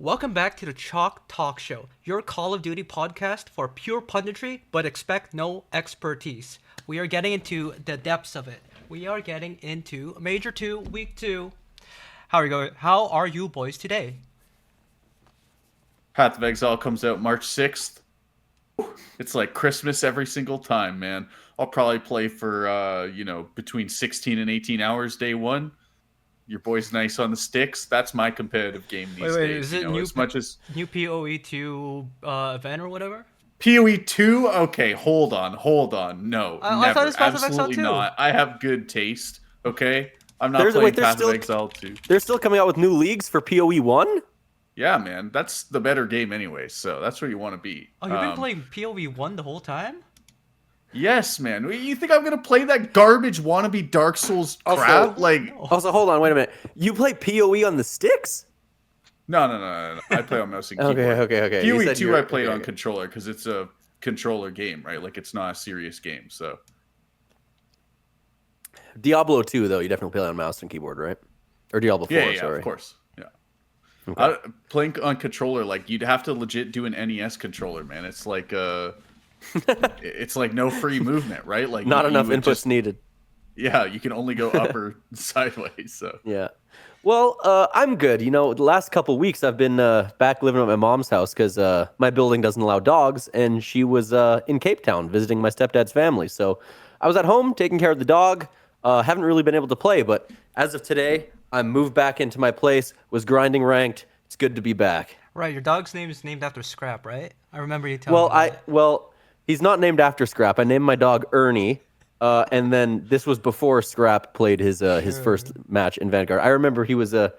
Welcome back to the Chalk Talk Show, your Call of Duty podcast for pure punditry, but expect no expertise. We are getting into the depths of it. We are getting into Major 2, Week 2. How are you going? How are you boys today? Path of Exile comes out March 6th. It's like Christmas every single time, man. I'll probably play for, between 16 and 18 hours day one. Your boy's nice on the sticks. That's my competitive game these Wait, days. is it As much as new PoE 2 event or whatever? PoE 2? Okay, hold on. No, I thought never. it's Path of Exile Absolutely 2. not. I have good taste, okay? I'm not There's playing there's Path of still Exile 2. they're still coming out with new leagues for PoE 1? Yeah, man. That's the better game anyway, so that's where you want to be. Oh, you've been playing PoE 1 the whole time? Yes, man. You think I'm gonna play that garbage wannabe Dark Souls crap? Also, hold on, wait a minute. You play PoE on the sticks? No. I play on mouse and keyboard. Okay. You PoE said 2 I played okay. on controller because it's a controller game, right? Like it's not a serious game. So Diablo 2 though, you definitely play on mouse and keyboard, right? Or Diablo 4, yeah, sorry. of course, yeah. Okay. Playing on controller, like you'd have to legit do an NES controller, man. It's like it's like no free movement, right? Like Not you enough would inputs needed. Yeah, you can only go up or sideways. So Yeah. Well, I'm good. The last couple weeks I've been back living at my mom's house because my building doesn't allow dogs, and she was in Cape Town visiting my stepdad's family. So I was at home taking care of the dog. Haven't really been able to play, but as of today, I moved back into my place, was grinding ranked. It's good to be back. Right, your dog's name is named after Scrap, right? I remember you telling me that. He's not named after Scrap. I named my dog Ernie. And then this was before Scrap played his first match in Vanguard. I remember he was a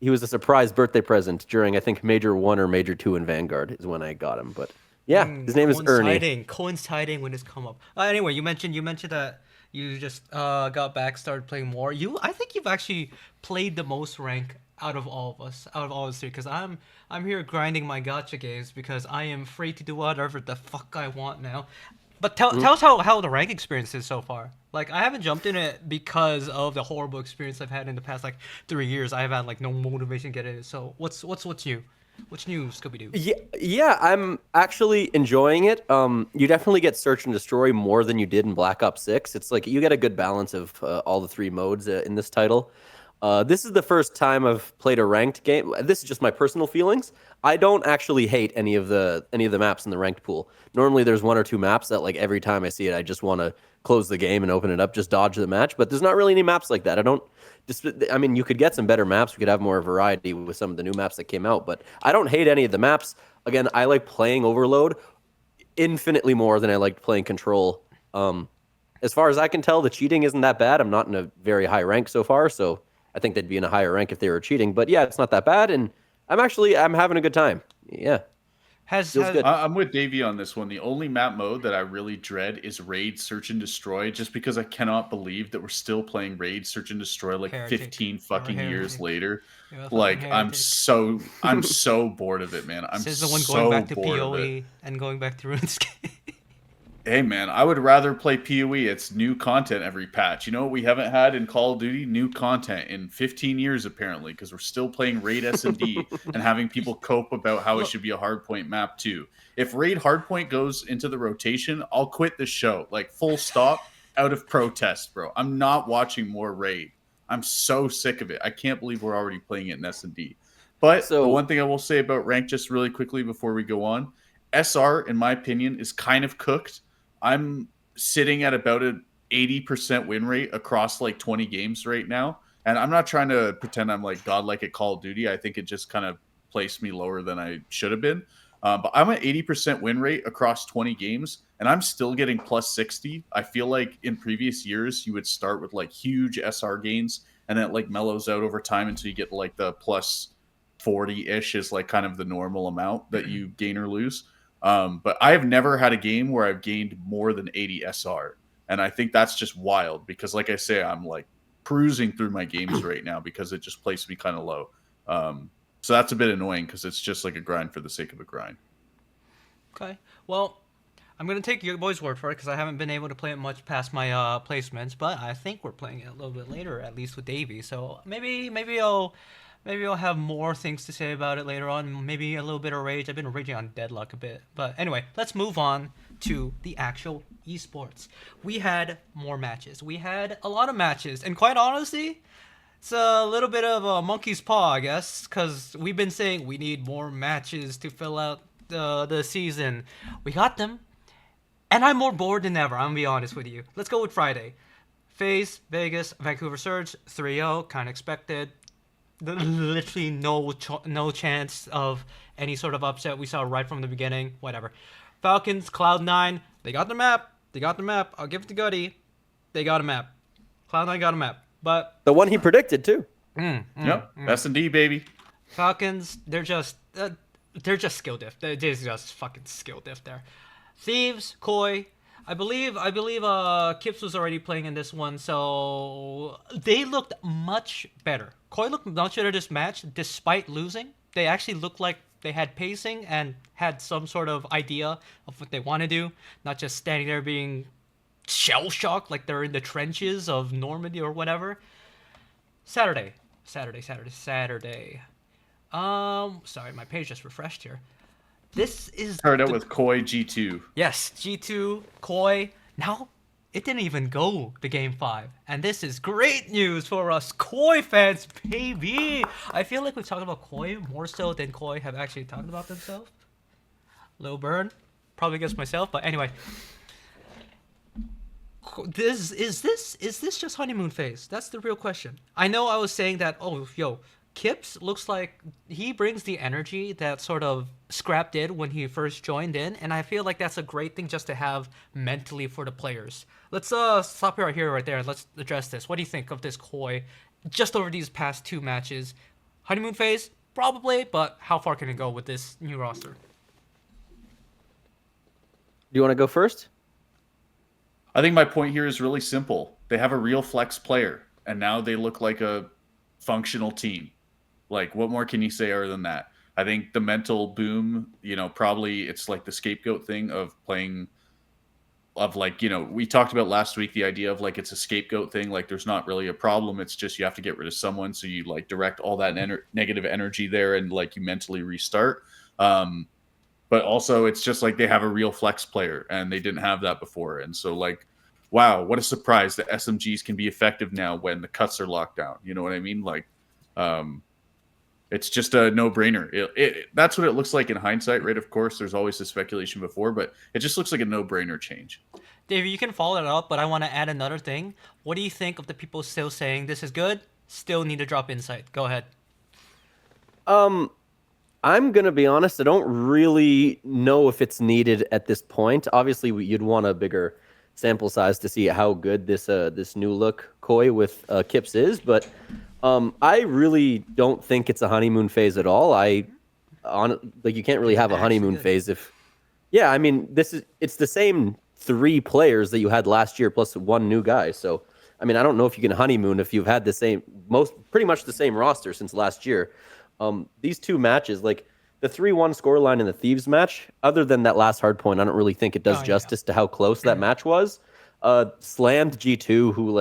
surprise birthday present during I think Major 1 or Major 2 in Vanguard is when I got him. But yeah, his name is Ernie. Coinciding with his come up. Anyway, you mentioned that you just got back, started playing more. I think you've actually played the most rank out of all of us three, because I'm here grinding my gacha games because I am free to do whatever the fuck I want now. But tell us how the rank experience is so far. Like, I haven't jumped in it because of the horrible experience I've had in the past, 3 years. I've had, no motivation to get in it. So, what's new? What's new, Scooby-Doo? Yeah, I'm actually enjoying it. You definitely get Search and Destroy more than you did in Black Ops 6. It's like you get a good balance of all the three modes in this title. This is the first time I've played a ranked game. This is just my personal feelings. I don't actually hate any of the maps in the ranked pool. Normally, there's one or two maps that every time I see it, I just want to close the game and open it up, just dodge the match. But there's not really any maps like that. I mean, you could get some better maps. We could have more variety with some of the new maps that came out. But I don't hate any of the maps. Again, I like playing Overload infinitely more than I liked playing Control. As far as I can tell, the cheating isn't that bad. I'm not in a very high rank so far, so I think they'd be in a higher rank if they were cheating. But yeah, it's not that bad, and I'm having a good time. Yeah. Feels good. I'm with Davey on this one. The only map mode that I really dread is Raid Search and Destroy, just because I cannot believe that we're still playing Raid Search and Destroy 15 fucking years later. I'm so bored of it, man. Says the one going back to PoE and going back to RuneScape. Hey man, I would rather play PoE. It's new content every patch. You know what we haven't had in Call of Duty? New content in 15 years apparently, because we're still playing Raid S&D and having people cope about how it should be a hardpoint map too. If Raid hardpoint goes into the rotation, I'll quit the show. Full stop, out of protest, bro. I'm not watching more Raid. I'm so sick of it. I can't believe we're already playing it in S&D. But the one thing I will say about rank just really quickly before we go on, SR, in my opinion, is kind of cooked. I'm sitting at about an 80% win rate across 20 games right now. And I'm not trying to pretend I'm godlike at Call of Duty. I think it just kind of placed me lower than I should have been. But I'm at 80% win rate across 20 games, and I'm still getting plus 60. I feel like in previous years, you would start with huge SR gains, and then it mellows out over time until you get the plus 40-ish is kind of the normal amount that you gain or lose. But I have never had a game where I've gained more than 80 SR. And I think that's just wild because, like I say, I'm cruising through my games right now because it just placed me kind of low. So that's a bit annoying because it's just a grind for the sake of a grind. Okay. Well, I'm going to take your boys' word for it because I haven't been able to play it much past my placements, but I think we're playing it a little bit later, at least with Davey. So maybe Maybe I'll have more things to say about it later on. Maybe a little bit of rage. I've been raging on Deadlock a bit. But anyway, let's move on to the actual esports. We had more matches. We had a lot of matches. And quite honestly, it's a little bit of a monkey's paw, I guess, because we've been saying we need more matches to fill out the season. We got them. And I'm more bored than ever, I'm going to be honest with you. Let's go with Friday. FaZe, Vegas, Vancouver Surge, 3-0, kind of expected. Literally no chance of any sort of upset. We saw right from the beginning. Whatever. Falcons, Cloud9, they got the map. I'll give it to Gutty. They got a map. Cloud9 got a map. But The one he predicted too. Yep, S&D, baby. Falcons, they're just skill diff. They're just fucking skill diff there. Thieves, Koi, I believe Kips was already playing in this one, so they looked much better. Koi looked much better this match, despite losing. They actually looked like they had pacing and had some sort of idea of what they want to do, not just standing there being shell shocked like they're in the trenches of Normandy or whatever. Saturday. Sorry, my page just refreshed here. This is Started out with Koi G2. Yes, G2, Koi. Now, it didn't even go to Game 5. And this is great news for us Koi fans, baby! I feel like we've talked about Koi more so than Koi have actually talked about themselves. Little burn. Probably against myself, but anyway. Is this just honeymoon phase? That's the real question. I know I was saying that, Kips looks like he brings the energy that sort of Scrap did when he first joined in, and I feel like that's a great thing just to have mentally for the players. Let's stop right here, right there, and let's address this. What do you think of this Koi just over these past 2 matches? Honeymoon phase? Probably, but how far can it go with this new roster? Do you want to go first? I think my point here is really simple. They have a real flex player, and now they look like a functional team. Like, what more can you say other than that? I think the mental boom, probably it's like the scapegoat thing of playing, of like, we talked about last week the idea of like it's a scapegoat thing. Like, there's not really a problem. It's just you have to get rid of someone. So you like direct all that negative energy there and like you mentally restart. But also it's just like they have a real flex player and they didn't have that before. And so like, wow, what a surprise that SMGs can be effective now when the cuts are locked down. You know what I mean? Like, it's just a no-brainer. That's what it looks like in hindsight, right? Of course, there's always the speculation before, but it just looks like a no-brainer change. Dave, you can follow that up, but I want to add another thing. What do you think of the people still saying this is good, still need to drop insight? Go ahead. I'm going to be honest. I don't really know if it's needed at this point. Obviously, you'd want a bigger sample size to see how good this new look Koi with Kips is, but I really don't think it's a honeymoon phase at all. You can't really have a honeymoon phase if, I mean, it's the same 3 players that you had last year plus 1 new guy. So, I mean, I don't know if you can honeymoon if you've had pretty much the same roster since last year. These 2 matches, like the 3-1 scoreline in the Thieves match, other than that last hard point, I don't really think it does justice to how close that match was. Slammed G2, who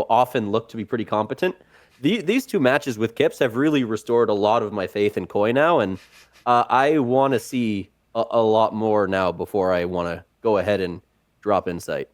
often look to be pretty competent. These 2 matches with Kips have really restored a lot of my faith in Koi now, and I want to see a lot more now before I want to go ahead and drop insight.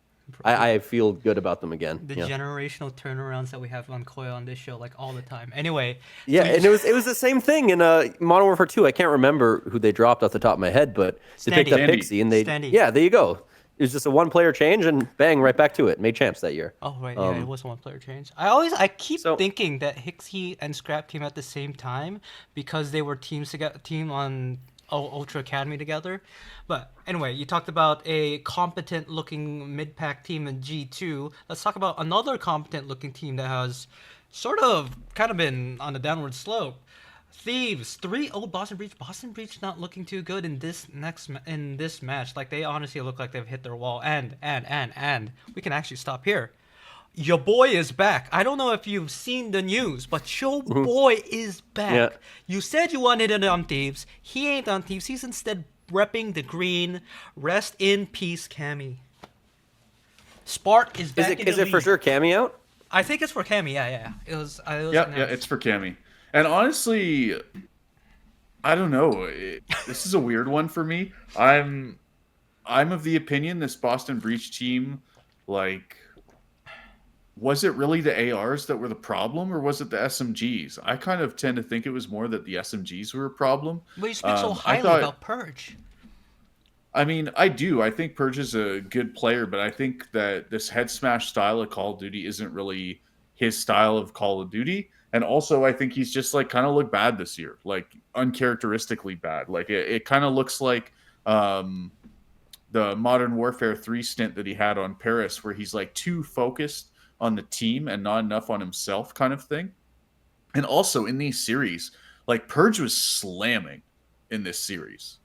I feel good about them again. The generational turnarounds that we have on Koi on this show, like all the time. Anyway. And it was the same thing in Modern Warfare 2. I can't remember who they dropped off the top of my head, but they picked up Pixie, and there you go. It was just a 1-player change, and bang, right back to it. Made champs that year. Oh, right. Yeah, it was a 1-player change. I keep thinking that Hixie and Scrap team at the same time because they were team on Ultra Academy together. But anyway, you talked about a competent-looking mid-pack team in G2. Let's talk about another competent-looking team that has kind of been on a downward slope. Thieves 3-0 Boston Breach. Boston Breach not looking too good in this match. Like, they honestly look like they've hit their wall. And we can actually stop here. Your boy is back. I don't know if you've seen the news, but your boy is back. Yeah. You said you wanted it on Thieves. He ain't on Thieves. He's instead repping the green. Rest in peace, Cammy. Spark is back. Is it for sure Cammy out? I think it's for Cammy. Yeah. It was it's for Cammy. And honestly, I don't know. This is a weird one for me. I'm of the opinion this Boston Breach team, like, was it really the ARs that were the problem, or was it the SMGs? I kind of tend to think it was more that the SMGs were a problem. But you speak so I highly thought, about Purge. I mean, I do. I think Purge is a good player, but I think that this head smash style of Call of Duty isn't really his style of Call of Duty. And also, I think he's just like kind of looked bad this year, like uncharacteristically bad. Like it kind of looks like um, the Modern Warfare 3 stint that he had on Paris, where he's like too focused on the team and not enough on himself, kind of thing. And also in these series, like Purge was slamming in this series.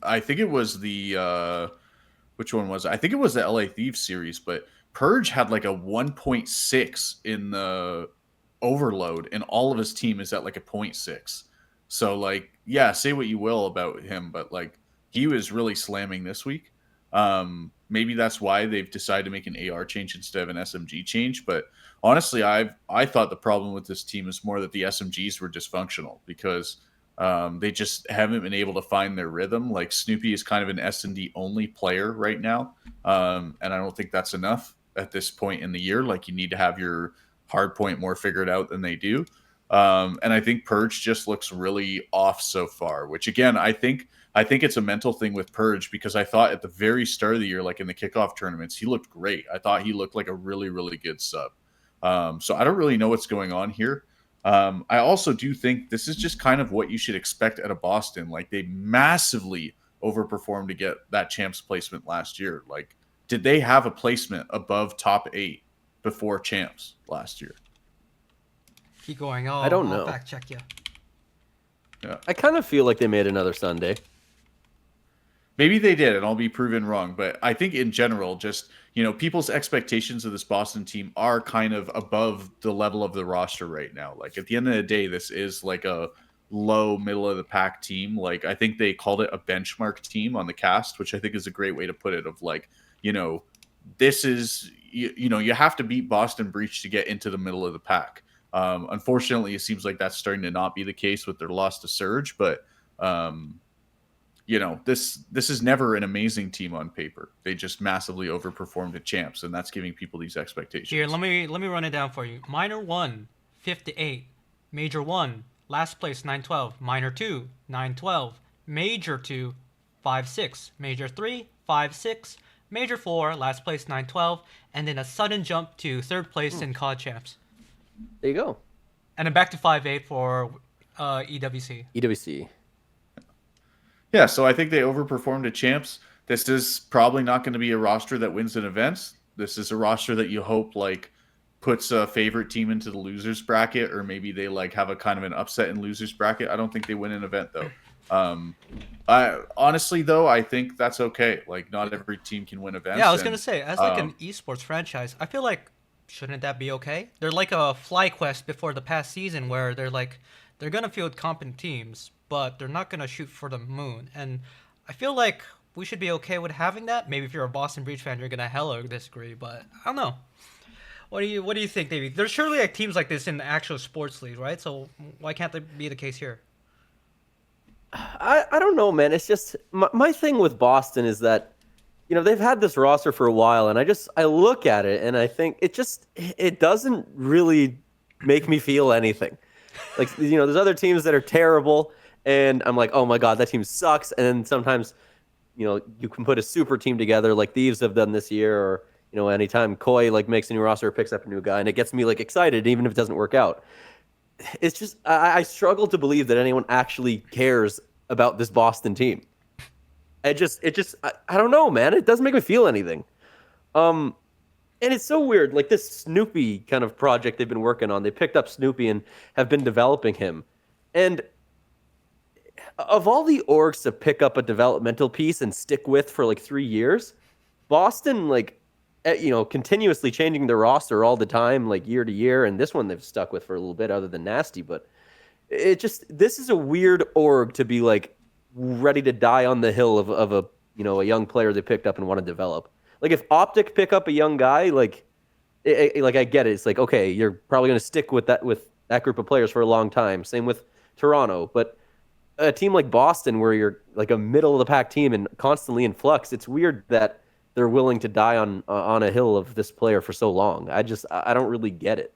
I think it was the which one was it? I think it was the LA Thieves series, but Purge had like a 1.6 in the overload, and all of his team is at like a point 0.6. So like, yeah, say what you will about him, but like he was really slamming this week. Maybe that's why they've decided to make an AR change instead of an SMG change. But honestly, I thought the problem with this team is more that the SMGs were dysfunctional because they just haven't been able to find their rhythm. Like Snoopy is kind of an S&D only player right now, and I don't think that's enough at this point in the year. Like you need to have your hard point more figured out than they do. And I think Purge just looks really off so far. Which again, I think it's a mental thing with Purge because I thought at the very start of the year, like in the kickoff tournaments, he looked great. I thought he looked like a really really good sub. So I don't really know what's going on here. I also do think this is just kind of what you should expect at a Boston. Like they massively overperformed to get that champs placement last year. Like, did they have a placement above top 8 before champs last year? Keep going. I don't I'll know. fact check you. Yeah. I kind of feel like they made another Sunday. Maybe they did, and I'll be proven wrong. But I think in general, just people's expectations of this Boston team are kind of above the level of the roster right now. Like at the end of the day, this is like a low middle of the pack team. Like I think they called it a benchmark team on the cast, which I think is a great way to put it. Of like, this is you have to beat Boston Breach to get into the middle of the pack. Unfortunately, it seems like that's starting to not be the case with their loss to Surge, but this is never an amazing team on paper. They just massively overperformed at champs, and that's giving people these expectations. Here, let me run it down for you. Minor 1, 58. Major 1, last place 912. Minor 2, 912. Major 2, 5-6. Major 3, 5-6. Major 4, last place 912. And then a sudden jump to third place in COD champs. There you go. And then back to 5-8 for EWC. EWC. Yeah, so I think they overperformed at champs. This is probably not going to be a roster that wins in events. This is a roster that you hope like puts a favorite team into the losers bracket, or maybe they like have a kind of an upset in losers bracket. I don't think they win an event though. I honestly though, I think that's okay. Like not every team can win events. Yeah, I was gonna say, as like an esports franchise, I feel like shouldn't that be okay? They're like a fly quest before the past season where they're gonna field competent teams, but they're not gonna shoot for the moon. And I feel like we should be okay with having that. Maybe if you're a Boston Breach fan, you're gonna hella disagree, but I don't know. What do you think, Davey? There's surely like teams like this in the actual sports league, right? So why can't that be the case here? I don't know, man. It's just my thing with Boston is that they've had this roster for a while, and I look at it and I think it doesn't really make me feel anything. Like there's other teams that are terrible, and I'm like, oh my god, that team sucks. And then sometimes you can put a super team together like Thieves have done this year, or anytime Koi like makes a new roster or picks up a new guy, and it gets me like excited even if it doesn't work out. It's just I struggle to believe that anyone actually cares about this Boston team. I don't know, man. It doesn't make me feel anything. And it's so weird. Like this Snoopy kind of project they've been working on. They picked up Snoopy and have been developing him. And of all the orgs to pick up a developmental piece and stick with for like 3 years, Boston continuously changing their roster all the time, like year to year, and this one they've stuck with for a little bit, other than Nasty. But this is a weird org to be like ready to die on the hill of a young player they picked up and want to develop. Like if Optic pick up a young guy, like I get it. It's like, okay, you're probably going to stick with that with that group of players for a long time. Same with Toronto, but a team like Boston, where you're like a middle of the pack team and constantly in flux, it's weird that they're willing to die on a hill of this player for so long. I don't really get it.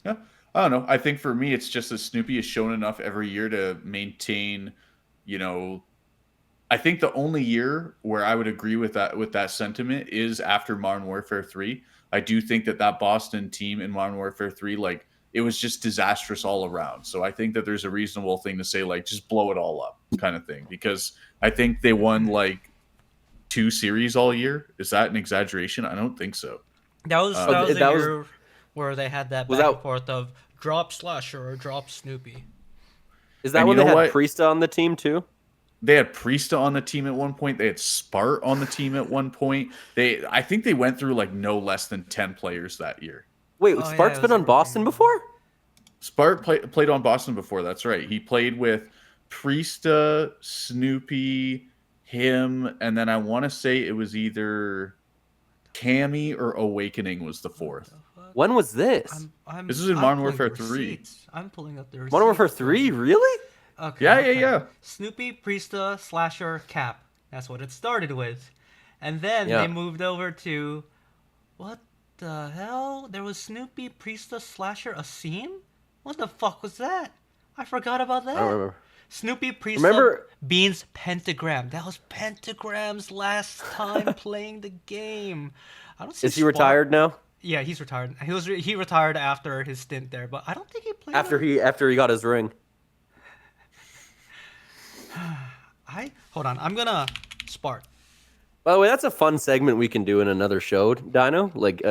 Yeah, I don't know. I think for me, it's just that Snoopy has shown enough every year to maintain, you know, I think the only year where I would agree with that sentiment is after Modern Warfare 3. I do think that Boston team in Modern Warfare 3, like, it was just disastrous all around. So I think that there's a reasonable thing to say, like, just blow it all up kind of thing, because I think they won like 2 series all year. Is that an exaggeration? I don't think so. That was Uh, that was a That was year where they had that was back that and forth of drop Slasher or drop Snoopy. is that and you when they know had what? Priesta on the team too? They had Priesta on the team at one point. They had Spart on the team at one point. I think they went through like no less than 10 players that year. Wait, Oh yeah, Spark's it been was a on Boston rotating. before? Played on Boston before. That's right. He played with Priesta, Snoopy, him, and then I want to say it was either Cammy or Awakening was the What fourth. the fuck? When was this? This was in I'm Modern pulling the Warfare 3. receipts. I'm pulling up the Modern Warfare receipts. 3? Really? Okay, Yeah, okay. yeah. Snoopy, Priesta, Slasher, Cap. That's what it started with. And then Yeah. they moved over to what the hell? There was Snoopy, Priesta, Slasher, a scene? What the fuck was that? I forgot about I don't that. remember. Snoopy, Priesta, Remember- Beans, Pentagram. That was Pentagram's last time playing the game. I don't see Is he Spark- retired now? Yeah, he's retired. He retired after his stint there, but I don't think he played. After he got his ring. Hold on. I'm gonna Spark. By the way, that's a fun segment we can do in another show, Dino. Like,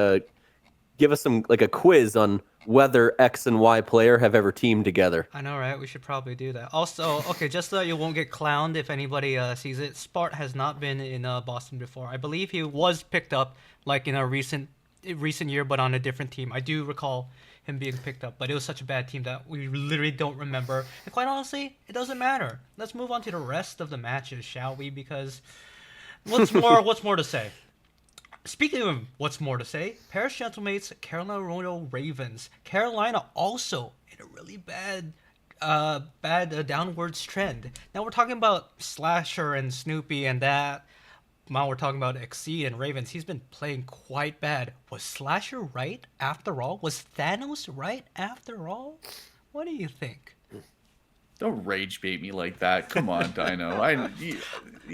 give us some like a quiz on whether X and Y player have ever teamed together. I know, right? We should probably do that. Also, okay, just so that you won't get clowned if anybody sees it, Spart has not been in Boston before. I believe he was picked up like in a recent year, but on a different team. I do recall him being picked up, but it was such a bad team that we literally don't remember. And quite honestly, it doesn't matter. Let's move on to the rest of the matches, shall we? Because what's more to say? Speaking of what's more to say, Paris Gentlemates, Carolina Royal Ravens. Carolina also in a really bad downwards trend. Now we're talking about Slasher and Snoopy and that. Now we're talking about Exceed and Ravens. He's been playing quite bad. Was Slasher right after all? Was Thanos right after all? What do you think? Don't rage bait me like that. Come on, Dino. You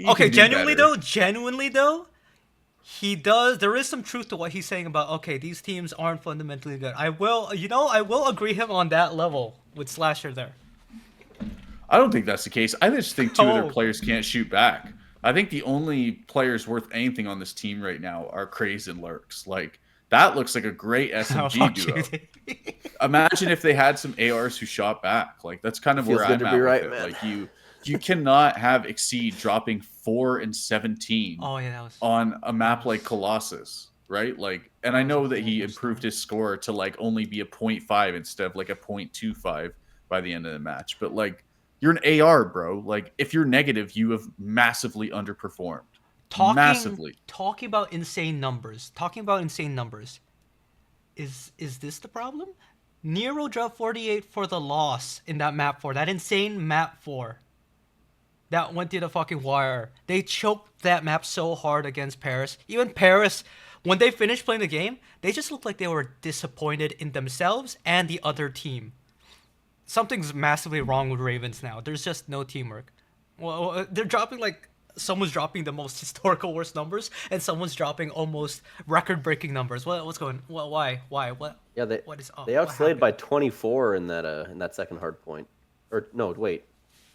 Okay, can do better. genuinely though, he does. There is some truth to what he's saying about okay, these teams aren't fundamentally good. I will agree him on that level with Slasher there. I don't think that's the case. I just think two of Oh. their players can't shoot back. I think the only players worth anything on this team right now are Craze and Lurks. Like, that looks like a great SMG Fuck duo. you. Imagine if they had some ARs who shot back. Like, that's kind of Feels where good I'm to at be with right, it. man. Like, you cannot have Exceed dropping 4 and 17 Oh yeah, that was. on a map like Colossus, right? Like, and I That was know a that he horrible improved start. his score to like only be a 0.5 instead of like a 0.25 by the end of the match. But like, you're an AR, bro. Like, if you're negative, you have massively underperformed. Massively. Talking about insane numbers. Is this the problem? Nero dropped 48 for the loss in that map 4. That insane map 4. That went to the fucking wire. They choked that map so hard against Paris. Even Paris, when they finished playing the game, they just looked like they were disappointed in themselves and the other team. Something's massively wrong with Ravens now. There's just no teamwork. Well, they're dropping like someone's dropping the most historical worst numbers, and someone's dropping almost record-breaking numbers. What's going? Why? What? Yeah, What is up? they What outslayed by happened? 24 in that second hard point. Or no, wait,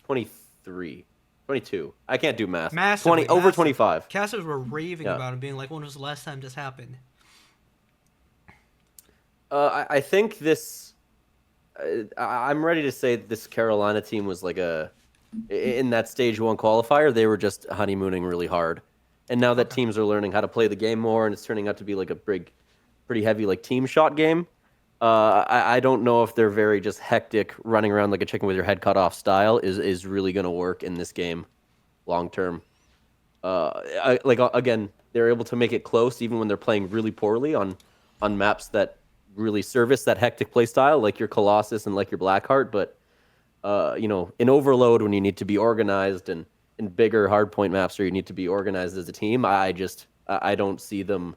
23, 22. I can't do math. Massively, 20 over massive. 25. Casters were raving Yeah. about it, being like, "When was the last time this happened?" I think this. I'm ready to say that this Carolina team was like in that stage 1 qualifier. They were just honeymooning really hard, and now that teams are learning how to play the game more, and it's turning out to be like a pretty heavy like team shot game. I don't know if they're very just hectic, running around like a chicken with your head cut off style is really going to work in this game, long term. Again, they're able to make it close even when they're playing really poorly on maps that really service that hectic play style like your Colossus and like your Blackheart, but in Overload when you need to be organized and in bigger hardpoint maps where you need to be organized as a team, I don't see them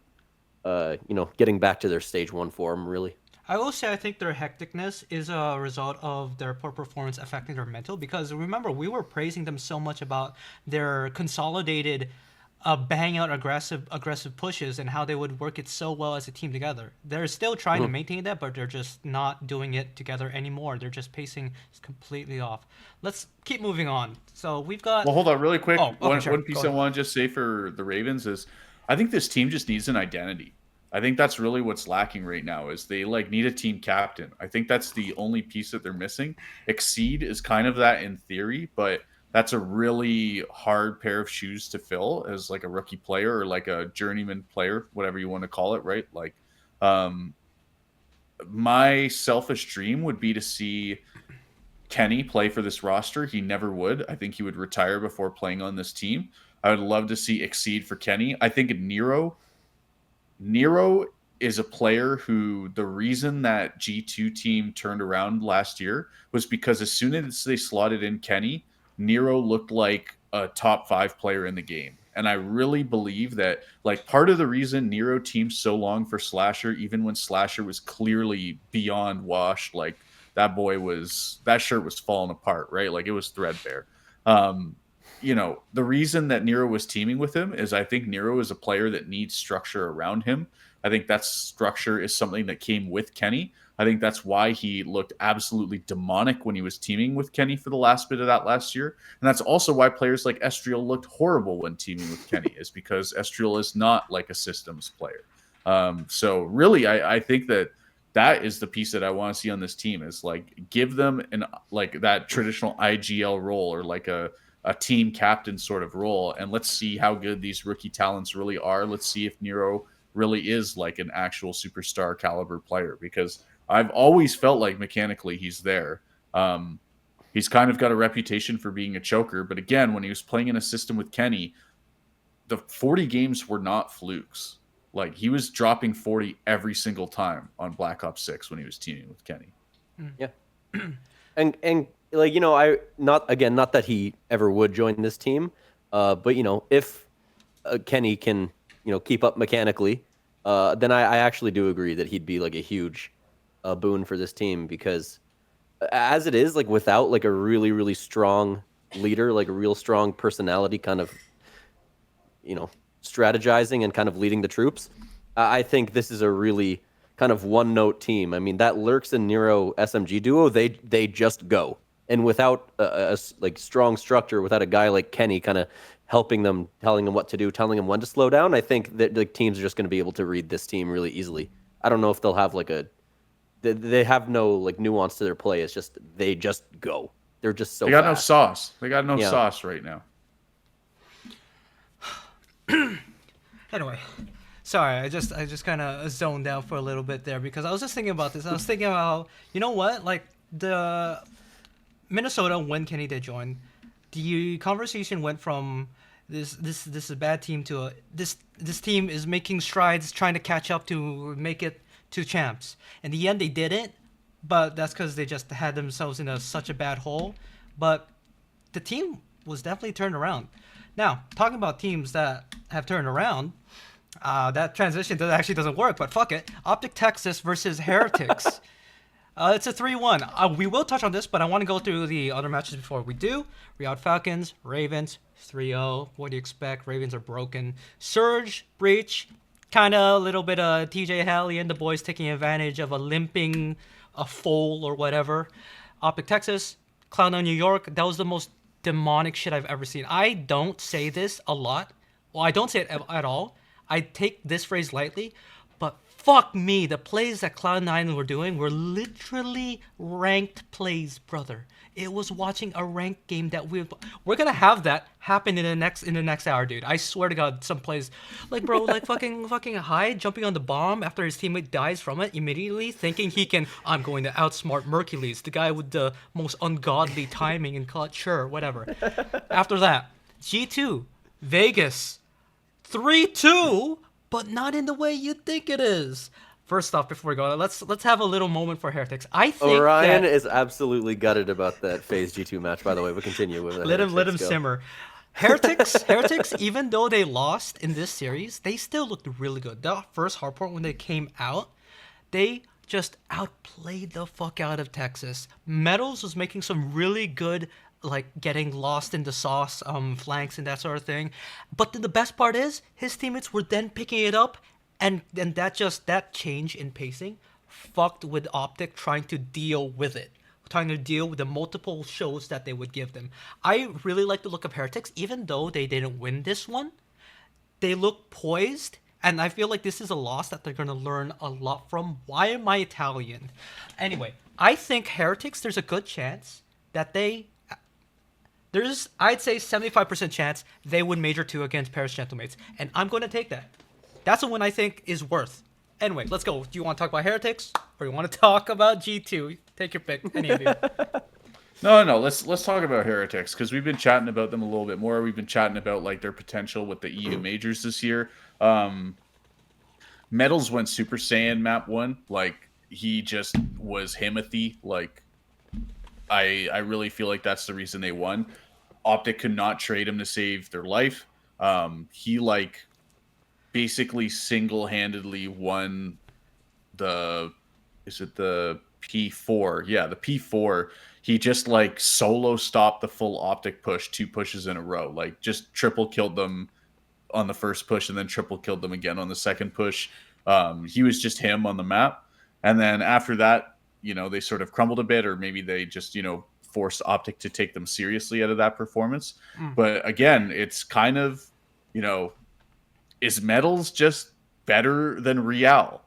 getting back to their stage 1 form really. I will say I think their hecticness is a result of their poor performance affecting their mental because remember we were praising them so much about their consolidated bang out aggressive pushes and how they would work it so well as a team together. They're still trying to maintain that, but they're just not doing it together anymore. They're just pacing completely off. Let's keep moving on. So we've got. Well, hold on, really quick. Oh, okay, sure. One piece Go I ahead. want to just say for the Ravens is, I think this team just needs an identity. I think that's really what's lacking right now is they like need a team captain. I think that's the only piece that they're missing. Exceed is kind of that in theory, but that's a really hard pair of shoes to fill as like a rookie player or like a journeyman player, whatever you want to call it, right? Like, um, my selfish dream would be to see Kenny play for this roster. He never would. I think he would retire before playing on this team. I would love to see Exceed for Kenny. I think Nero is a player who the reason that G2 team turned around last year was because as soon as they slotted in Kenny, Nero looked like a top 5 player in the game. And I really believe that like part of the reason Nero teamed so long for Slasher, even when Slasher was clearly beyond washed, like that shirt was falling apart, right? Like it was threadbare. Um, the reason that Nero was teaming with him is I think Nero is a player that needs structure around him. I think that structure is something that came with Kenny. I think that's why he looked absolutely demonic when he was teaming with Kenny for the last bit of that last year. And that's also why players like Estriel looked horrible when teaming with Kenny, is because Estriel is not like a systems player. So really, I think that is the piece that I want to see on this team is like give them an like that traditional IGL role or like a team captain sort of role, and let's see how good these rookie talents really are. Let's see if Nero really is like an actual superstar caliber player because I've always felt like mechanically he's there. He's kind of got a reputation for being a choker, but again, when he was playing in a system with Kenny, the 40 games were not flukes. Like he was dropping 40 every single time on Black Ops 6 when he was teaming with Kenny. Yeah. And like I not that he ever would join this team, but if Kenny can keep up mechanically, then I actually do agree that he'd be like a huge boon for this team because as it is, like without like a really really strong leader, like a real strong personality, kind of strategizing and kind of leading the troops, I think this is a really kind of one note team. I mean, that Lurks and Nero SMG duo, they just go. And without a like strong structure, without a guy like Kenny kind of helping them, telling them what to do, telling them when to slow down, I think that the teams are just going to be able to read this team really easily. I don't know if they'll have like they have no like nuance to their play. It's just they just go. They're just so. They got fast. no sauce. They got no sauce right now. Anyway, sorry, I just kind of zoned out for a little bit there because I was just thinking about this. I was thinking about, you know what, like the Minnesota when Kenny did join, the conversation went from this is a bad team to this team is making strides trying to catch up to make it to champs. In the end, they didn't, but that's because they just had themselves in such a bad hole. But the team was definitely turned around. Now, talking about teams that have turned around, that transition actually doesn't work, but fuck it. Optic Texas versus Heretics. It's a 3-1. We will touch on this, but I want to go through the other matches before we do. Riyadh Falcons, Ravens, 3-0. What do you expect? Ravens are broken. Surge, Breach, kind of a little bit of TJ Halley and the boys taking advantage of a limping, a foal or whatever. Optic Texas, Cloud9 New York. That was the most demonic shit I've ever seen. I don't say this a lot. Well, I don't say it at all. I take this phrase lightly, but fuck me, the plays that Cloud9 were doing were literally ranked plays, brother. It was watching a ranked game that we're gonna have that happen in the next hour, dude. I swear to God, some plays, like bro, like fucking Hyde jumping on the bomb after his teammate dies from it immediately, thinking I'm going to outsmart Mercules, the guy with the most ungodly timing and clutch. Sure, whatever. After that, G2, Vegas, 3-2, but not in the way you think it is. First off, before we go, let's have a little moment for Heretics. I think Orion that is absolutely gutted about that Phase G2 match, by the way. But continue with the let Heretics. him Go. simmer. Heretics, even though they lost in this series, they still looked really good. The first hardport when they came out, they just outplayed the fuck out of Texas. Metals was making some really good, like getting lost in the sauce, flanks and that sort of thing. But then the best part is his teammates were then picking it up, and then that change in pacing fucked with Optic trying to deal with it. Trying to deal with the multiple shows that they would give them. I really like the look of Heretics, even though they didn't win this one. They look poised, and I feel like this is a loss that they're going to learn a lot from. Why am I Italian? Anyway, I think Heretics, there's a good chance that there's, I'd say 75% chance they would Major 2 against Paris Gentlemates, and I'm going to take that. That's a win I think is worth. Anyway, let's go. Do you want to talk about Heretics, or you want to talk about G2? Take your pick, any of you. No. Let's talk about Heretics because we've been chatting about them a little bit more. We've been chatting about like their potential with the EU majors this year. Metals went Super Saiyan map 1. Like he just was Himothy. Like I really feel like that's the reason they won. Optic could not trade him to save their life. He like basically single-handedly won the P4? Yeah, the P4. He just like solo stopped the full Optic push 2 pushes in a row. Like just triple killed them on the first push and then triple killed them again on the second push. He was just him on the map. And then after that, they sort of crumbled a bit, or maybe they just, forced Optic to take them seriously out of that performance. But again, it's kind of, is Metals just better than Real?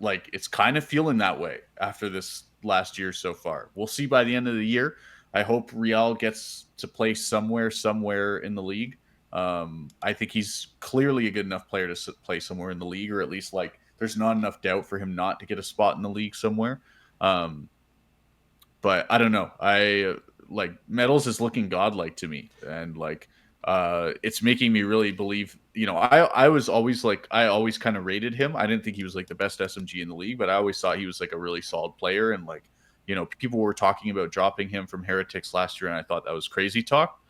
Like, it's kind of feeling that way after this last year so far. We'll see by the end of the year. I hope Real gets to play somewhere in the league. I think he's clearly a good enough player to play somewhere in the league, or at least like there's not enough doubt for him not to get a spot in the league somewhere. But I don't know. I like Metals is looking godlike to me, and like it's making me really believe. I was always I always kind of rated him. I didn't think he was like the best SMG in the league, but I always thought he was like a really solid player. And like people were talking about dropping him from Heretics last year, and I thought that was crazy talk.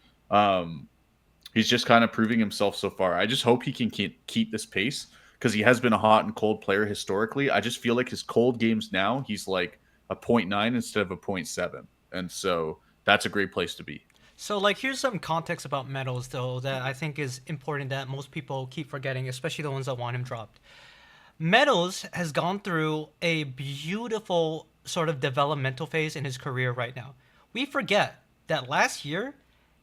He's just kind of proving himself so far. I just hope he can keep this pace because he has been a hot and cold player historically. I just feel like his cold games now, he's like a 0.9 instead of a 0.7. And so that's a great place to be. So, like, here's some context about Metals, though, that I think is important that most people keep forgetting, especially the ones that want him dropped. Metals has gone through a beautiful sort of developmental phase in his career right now. We forget that last year,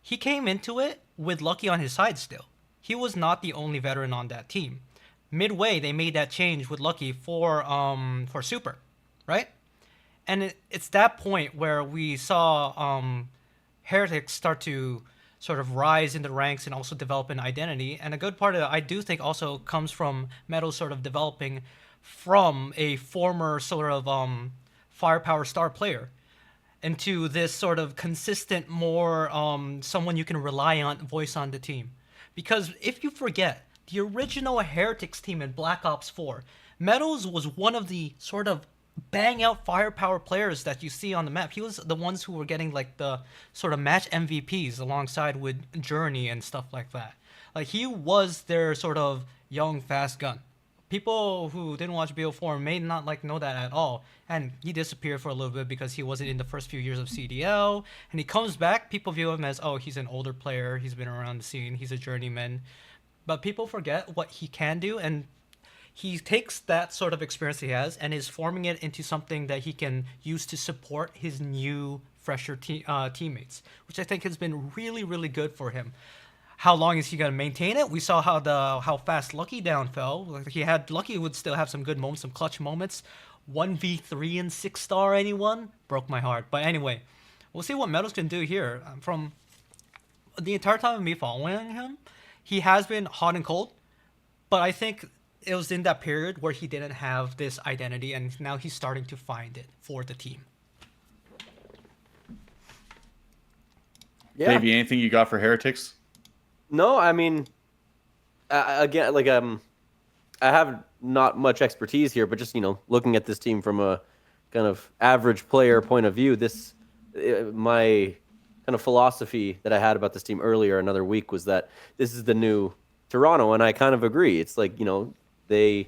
he came into it with Lucky on his side still. He was not the only veteran on that team. Midway, they made that change with Lucky for Super, right? And it's that point where we saw Heretics start to sort of rise in the ranks and also develop an identity. And a good part of it, I do think, also comes from Metal sort of developing from a former sort of firepower star player into this sort of consistent, more someone you can rely on, voice on the team. Because if you forget, the original Heretics team in Black Ops 4, Metals was one of the sort of bang out firepower players that you see on the map. He was the ones who were getting like the sort of match MVPs alongside with Journey and stuff like that. Like he was their sort of young fast gun. People who didn't watch BO4 may not like know that at all. And he disappeared for a little bit because he wasn't in the first few years of CDL. And he comes back, people view him as, oh, he's an older player, he's been around the scene, he's a journeyman. But people forget what he can do, and he takes that sort of experience he has and is forming it into something that he can use to support his new, fresher teammates, which I think has been really, really good for him. How long is he going to maintain it? We saw how fast Lucky down fell. Like Lucky would still have some good moments, some clutch moments. 1v3 and 6-star anyone? Broke my heart. But anyway, we'll see what Metals can do here. From the entire time of me following him, he has been hot and cold, but I think it was in that period where he didn't have this identity, and now he's starting to find it for the team. Yeah. Maybe anything you got for Heretics? No, I mean, again, like I have not much expertise here, but just looking at this team from a kind of average player point of view, my kind of philosophy that I had about this team earlier another week was that this is the new Toronto, and I kind of agree. It's like they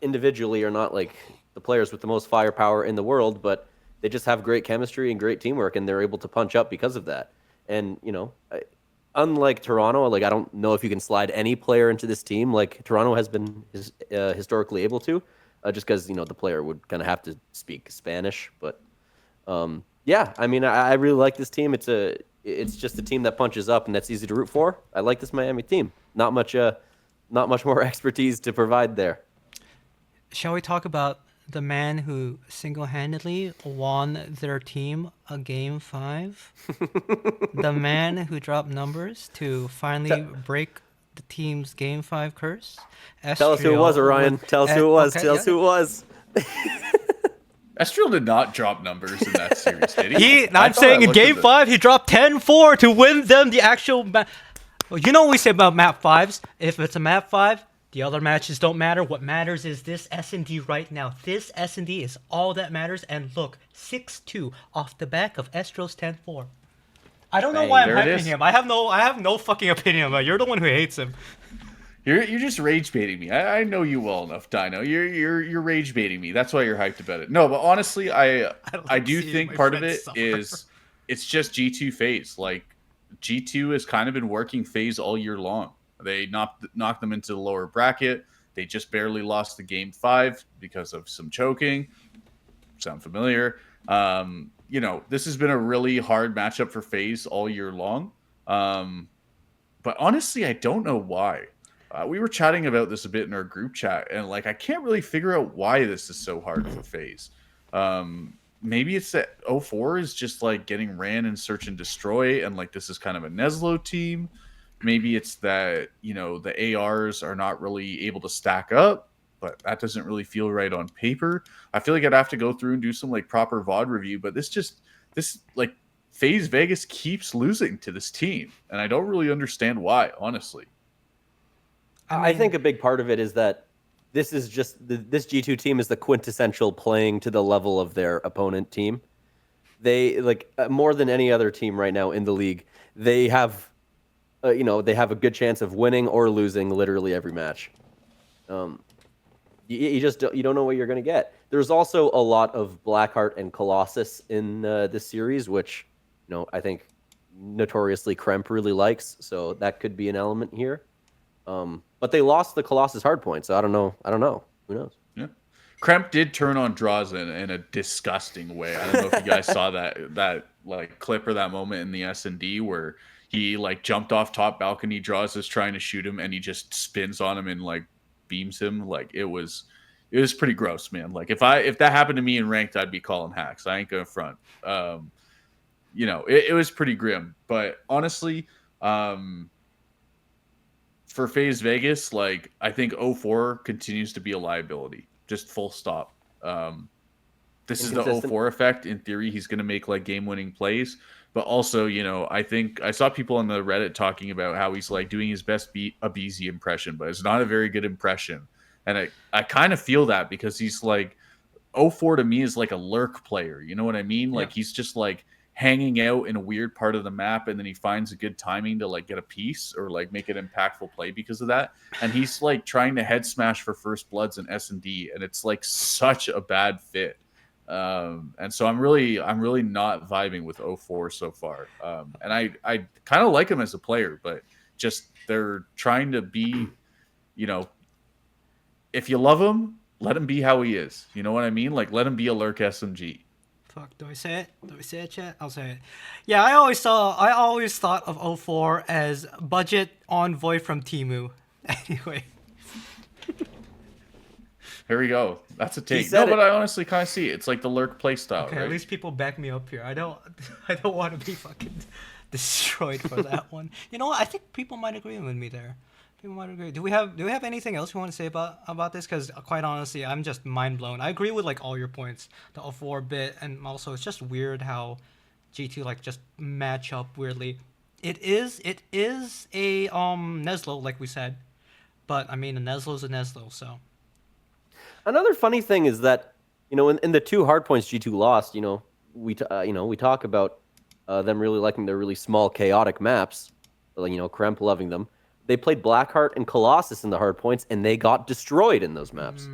individually are not like the players with the most firepower in the world, but they just have great chemistry and great teamwork, and they're able to punch up because of that. And unlike Toronto, like I don't know if you can slide any player into this team like Toronto has been historically able to, just because the player would kind of have to speak Spanish. But yeah, I mean, I really like this team. It's just a team that punches up and that's easy to root for. I like this Miami team. Not much more expertise to provide there. Shall we talk about the man who single-handedly won their team a game 5? The man who dropped numbers to finally break the team's game 5 curse? Tell us who it was, Orion. Tell us who it was. Okay, Tell us who it was. Estriel did not drop numbers in that series, did he? I'm saying in game 5 he dropped 10-4 to win them the actual you know what we say about map 5s? If it's a map 5, the other matches don't matter. What matters is this S&D right now. This S&D is all that matters. And look, 6-2 off the back of Estriel's 10-4. I don't know why I'm hyping him. I have no fucking opinion about it. You're the one who hates him. You're just rage baiting me. I know you well enough, Dino. You're rage baiting me. That's why you're hyped about it. No, but honestly, I do think part of it is it's just G2 phase. Like G2 has kind of been working phase all year long. They knocked them into the lower bracket. They just barely lost the game 5 because of some choking. Sound familiar? This has been a really hard matchup for FaZe all year long. But honestly, I don't know why. We were chatting about this a bit in our group chat, and like I can't really figure out why this is so hard for FaZe. Maybe it's that 04 is just like getting ran in search and destroy, and like this is kind of a Neslo team. Maybe it's that the ARs are not really able to stack up, but that doesn't really feel right on paper. I feel like I'd have to go through and do some like proper VOD review, but this like FaZe Vegas keeps losing to this team, and I don't really understand why, honestly. I think a big part of it is that this is just this G2 team is the quintessential playing to the level of their opponent team. They more than any other team right now in the league. They have, they have a good chance of winning or losing literally every match. You just don't know what you're going to get. There's also a lot of Blackheart and Colossus in this series, which I think notoriously Kremp really likes. So that could be an element here. But they lost the Colossus hardpoint, so I don't know. Who knows? Yeah. Kremp did turn on Drazen in a disgusting way. I don't know if you guys saw that like clip or that moment in the S&D where he like jumped off top balcony, Draws is trying to shoot him, and he just spins on him and like beams him. Like it was pretty gross, man. Like if that happened to me in ranked, I'd be calling hacks. I ain't gonna front. It was pretty grim. But honestly, for FaZe Vegas, like I think 04 continues to be a liability. Just full stop. This is the 04 effect. In theory, he's going to make like game-winning plays, but also, I think I saw people on the Reddit talking about how he's like doing his best Abizi impression, but it's not a very good impression. And I kind of feel that because he's like 04 to me is like a lurk player. You know what I mean? Yeah. Like he's just like hanging out in a weird part of the map, and then he finds a good timing to like get a piece or like make an impactful play because of that. And he's like trying to head smash for first bloods in S&D, and it's like such a bad fit. And so I'm really not vibing with 04 so far. And I kind of like him as a player, but just they're trying to be, if you love him, let him be how he is. You know what I mean? Like let him be a lurk SMG. Fuck, do I say it? Do I say it, chat? I'll say it. Yeah, I always thought of 04 as budget envoy from Temu. Anyway. Here we go. That's a take. No, but I honestly kind of see it. It's like the lurk play style. Okay, right? At least people back me up here. I don't want to be fucking destroyed for that one. You know what? I think people might agree with me there. People might agree. Do we have anything else you want to say about this? Because quite honestly, I'm just mind blown. I agree with like all your points, the 04 bit, and also it's just weird how G2 like just match up weirdly. It is a Neslo like we said, But I mean, a Neslo's a Neslo, so Another funny thing is that, in the two hardpoints G2 lost, we talk about them really liking their really small, chaotic maps, Kremp loving them. They played Blackheart and Colossus in the hardpoints, and they got destroyed in those maps.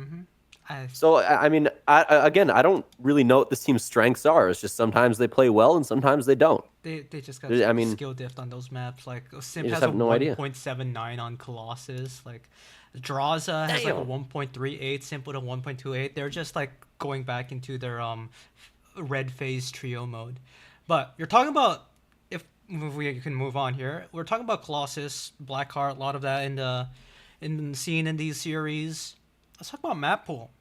So, I mean, again, I don't really know what this team's strengths are. It's just sometimes they play well and sometimes they don't. they just got skill diffed on those maps. Like Simp has have a no idea. 1.79 on Colossus. Like Draza has like a 1.38. Simp with a 1.28. They're just like going back into their red phase trio mode. But you're talking about, if we can move on here, we're talking about Colossus, Blackheart, a lot of that in the scene in these series. Let's talk about map pool.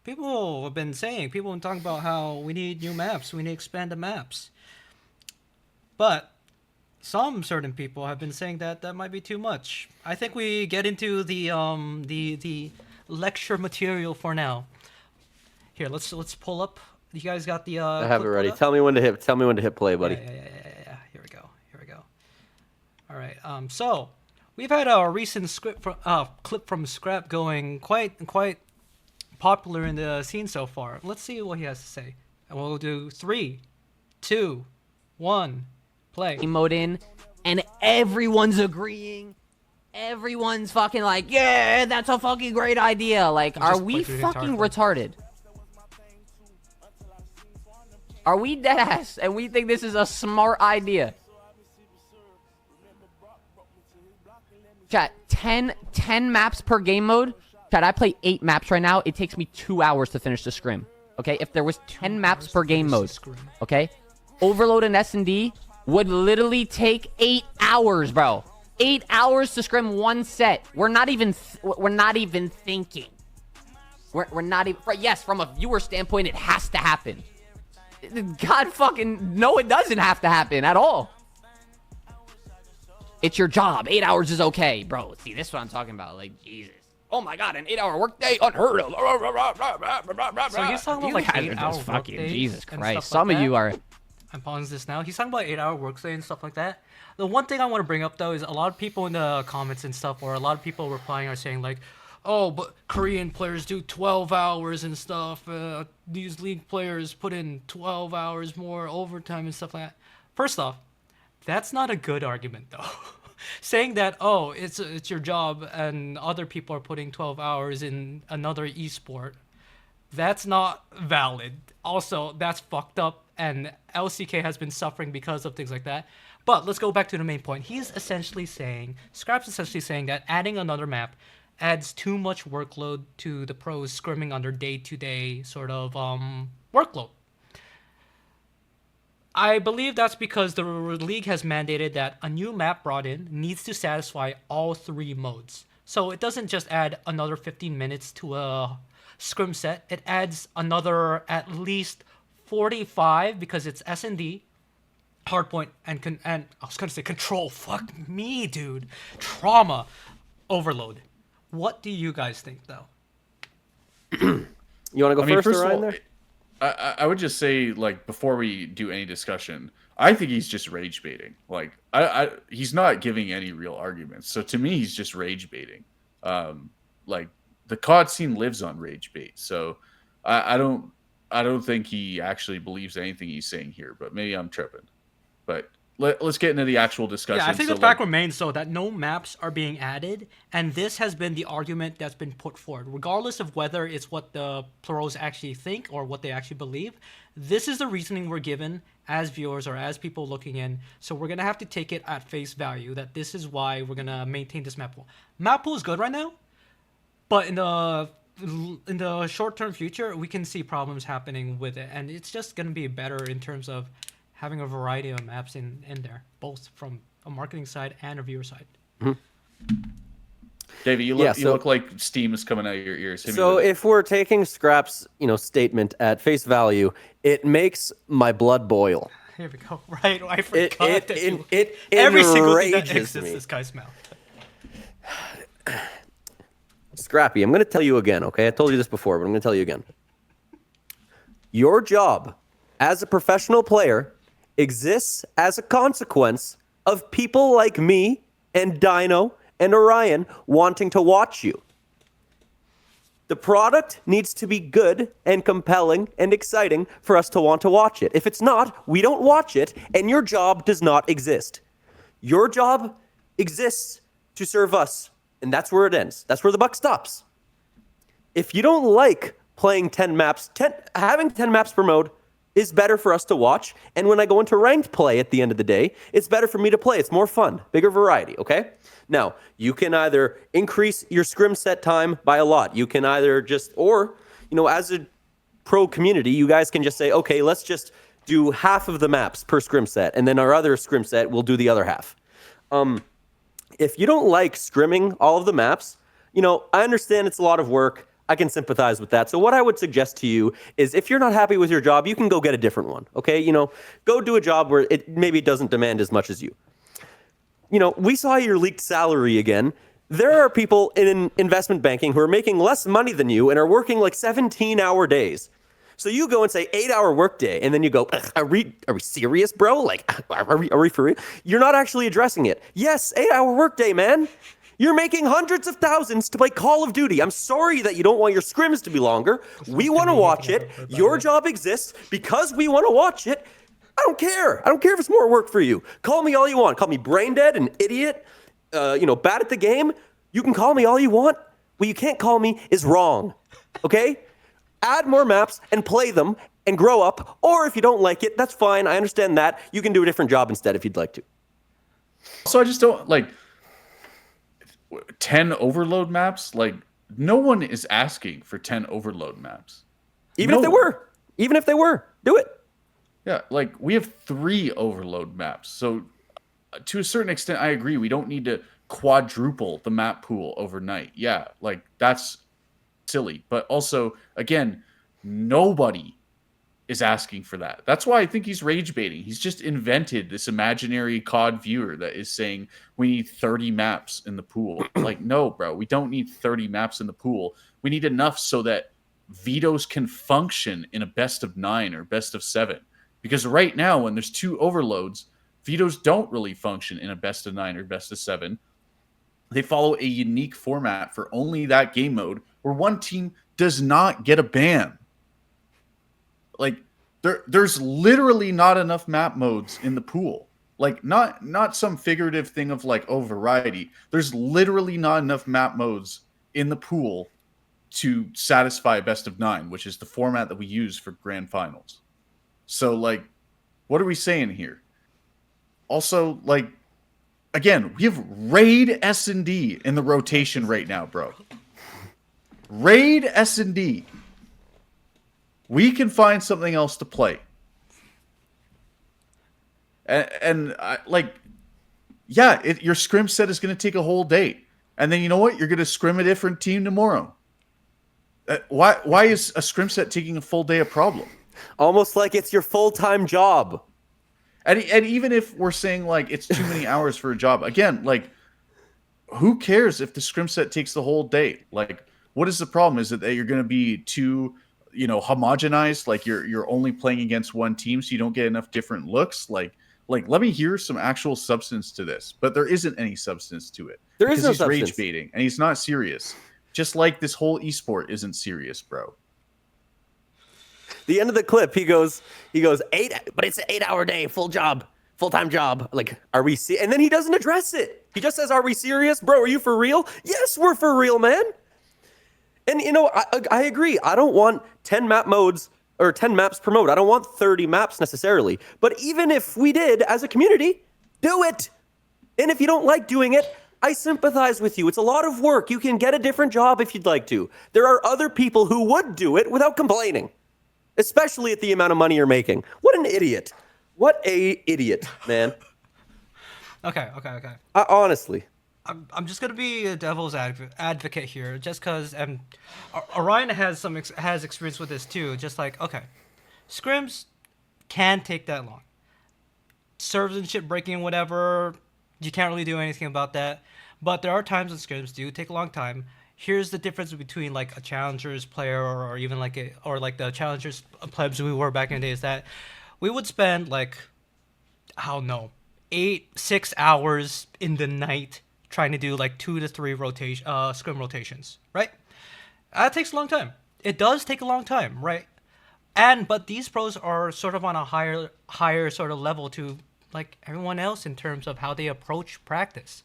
People have been talking about how we need new maps, we need to expand the maps. But some certain people have been saying that might be too much. I think we get into the lecture material for now. Here, let's pull up. You guys got the I have it clip ready. pulled up? Tell me when to hit play, buddy. Yeah. Here we go. All right. So we've had a recent clip from Scrap going quite popular in the scene so far. Let's see what he has to say. And we'll do 3, 2, 1, play. Mode in, and everyone's agreeing. Everyone's fucking like, yeah, that's a fucking great idea. Like, are just we played through the fucking entire retarded? Are we dead ass and we think this is a smart idea? Chat, 10 maps per game mode. Chat, I play 8 maps right now. It takes me 2 hours to finish the scrim. Okay, if there was 10 maps per game mode, okay, Overload and S&D would literally take 8 hours, bro. 8 hours to scrim one set. We're not even thinking. We're not even. Yes, from a viewer standpoint, it has to happen. God fucking no, it doesn't have to happen at all. It's your job. 8 hours is okay, bro. See, this is what I'm talking about. Like, Jesus. Oh my God, an 8-hour workday, unheard of. So he's talking about like 8-hour fucking workdays Jesus and Christ. stuff Some like of you that. are. I'm pausing this now. He's talking about 8-hour workday and stuff like that. The one thing I want to bring up though is a lot of people in the comments and stuff, or a lot of people replying are saying like, oh, but Korean players do 12 hours and stuff. These league players put in 12 hours more overtime and stuff like that. First off, that's not a good argument though. Saying that, oh, it's your job and other people are putting 12 hours in another esport, that's not valid. Also, that's fucked up, and LCK has been suffering because of things like that. But let's go back to the main point. Scrap's essentially saying that adding another map adds too much workload to the pros scrimming under day-to-day sort of workload. I believe that's because the league has mandated that a new map brought in needs to satisfy all 3 modes. So it doesn't just add another 15 minutes to a scrim set. It adds another at least 45 because it's S&D, hardpoint, and I was gonna say control. Fuck me, dude. Trauma, overload. What do you guys think, though? You want to go first, or Ryan, there? I would just say, like, before we do any discussion, I think he's just rage baiting. Like, he's not giving any real arguments. So to me, he's just rage baiting. Like, the COD scene lives on rage bait. So I don't think he actually believes anything he's saying here. But maybe I'm tripping. But let's get into the actual discussion. Yeah, I think the fact remains, though, that no maps are being added, and this has been the argument that's been put forward. Regardless of whether it's what the pros actually think or what they actually believe, this is the reasoning we're given as viewers or as people looking in. So we're going to have to take it at face value that this is why we're going to maintain this map pool. Map pool is good right now, but in the short-term future, we can see problems happening with it, and it's just going to be better in terms of having a variety of maps in there, both from a marketing side and a viewer side. Mm-hmm. David, you look like steam is coming out of your ears. So if we're taking Scrap's, statement at face value, it makes my blood boil. Here we go. Right, I forgot it every single thing that enrages exists me. this guy's mouth. Scrappy, I'm going to tell you again, okay? I told you this before, but I'm going to tell you again. Your job as a professional player exists as a consequence of people like me and Dino and Orion wanting to watch you. The product needs to be good and compelling and exciting for us to want to watch it. If it's not, we don't watch it, and your job does not exist. Your job exists to serve us, and that's where it ends. That's where the buck stops. If you don't like playing 10 maps, having 10 maps per mode is better for us to watch, and when I go into ranked play at the end of the day, it's better for me to play. It's more fun, bigger variety, okay? Now, you can either increase your scrim set time by a lot. You can either or, as a pro community, you guys can just say, okay, let's just do half of the maps per scrim set, and then our other scrim set, we'll do the other half. If you don't like scrimming all of the maps, I understand it's a lot of work. I can sympathize with that. So what I would suggest to you is if you're not happy with your job, you can go get a different one, okay? Go do a job where it maybe doesn't demand as much as you. We saw your leaked salary again. There are people in investment banking who are making less money than you and are working like 17-hour days. So you go and say 8-hour workday, and then you go, are we serious, bro? Like, are we for real? You're not actually addressing it. Yes, 8-hour workday, man. You're making hundreds of thousands to play Call of Duty. I'm sorry that you don't want your scrims to be longer. We want to watch it. Your job exists because we want to watch it. I don't care. I don't care if it's more work for you. Call me all you want. Call me brain dead, an idiot, bad at the game. You can call me all you want. What you can't call me is wrong. Okay? Add more maps and play them and grow up. Or if you don't like it, that's fine. I understand that. You can do a different job instead if you'd like to. So I just don't like 10 overload maps. Like, no one is asking for 10 overload maps. Even if they were, do it. Yeah, like we have 3 overload maps. So to a certain extent, I agree. We don't need to quadruple the map pool overnight. Yeah, like that's silly. But also, again, nobody is asking for that. That's why I think he's rage baiting. He's just invented this imaginary COD viewer that is saying we need 30 maps in the pool. Like, no, bro, we don't need 30 maps in the pool. We need enough so that vetoes can function in a best of 9 or best of 7. Because right now, when there's 2 overloads, vetoes don't really function in a best of 9 or best of 7. They follow a unique format for only that game mode where one team does not get a ban. Like, there's literally not enough map modes in the pool. Like, not some figurative thing of like, oh, variety. There's literally not enough map modes in the pool to satisfy a best of 9, which is the format that we use for grand finals. So, like, what are we saying here? Also, like, again, we have Raid S&D in the rotation right now, bro. Raid S&D. We can find something else to play. And your scrim set is going to take a whole day. And then you know what? You're going to scrim a different team tomorrow. Why is a scrim set taking a full day a problem? Almost like it's your full-time job. And even if we're saying, like, it's too many hours for a job, again, like, who cares if the scrim set takes the whole day? Like, what is the problem? Is it that you're going to be too, homogenized? Like, you're only playing against one team, so you don't get enough different looks? Like, let me hear some actual substance to this. But there isn't any substance to it. There is no he's substance. Rage baiting, and he's not serious. Just like this whole esport isn't serious, bro. The end of the clip, he goes 8, but it's an 8-hour day, full-time job. Like, are we and then he doesn't address it. He just says, are we serious? Bro, are you for real? Yes, we're for real, man. And, I agree. I don't want 10 map modes or 10 maps per mode. I don't want 30 maps necessarily. But even if we did as a community, do it. And if you don't like doing it, I sympathize with you. It's a lot of work. You can get a different job if you'd like to. There are other people who would do it without complaining. Especially at the amount of money you're making. What an idiot. What a idiot, man. Okay. Honestly. I'm just gonna be a devil's advocate here, just because Orion has has experience with this too. Just like, okay, scrims can take that long. Servers and shit breaking, whatever, you can't really do anything about that. But there are times when scrims do take a long time. Here's the difference between like a challengers player or even like the challengers plebs we were back in the day, is that we would spend like, I don't know, 6 hours in the night trying to do like 2 to 3 scrim rotations, right? That takes a long time. It does take a long time, right? But these pros are sort of on a higher sort of level to like everyone else in terms of how they approach practice.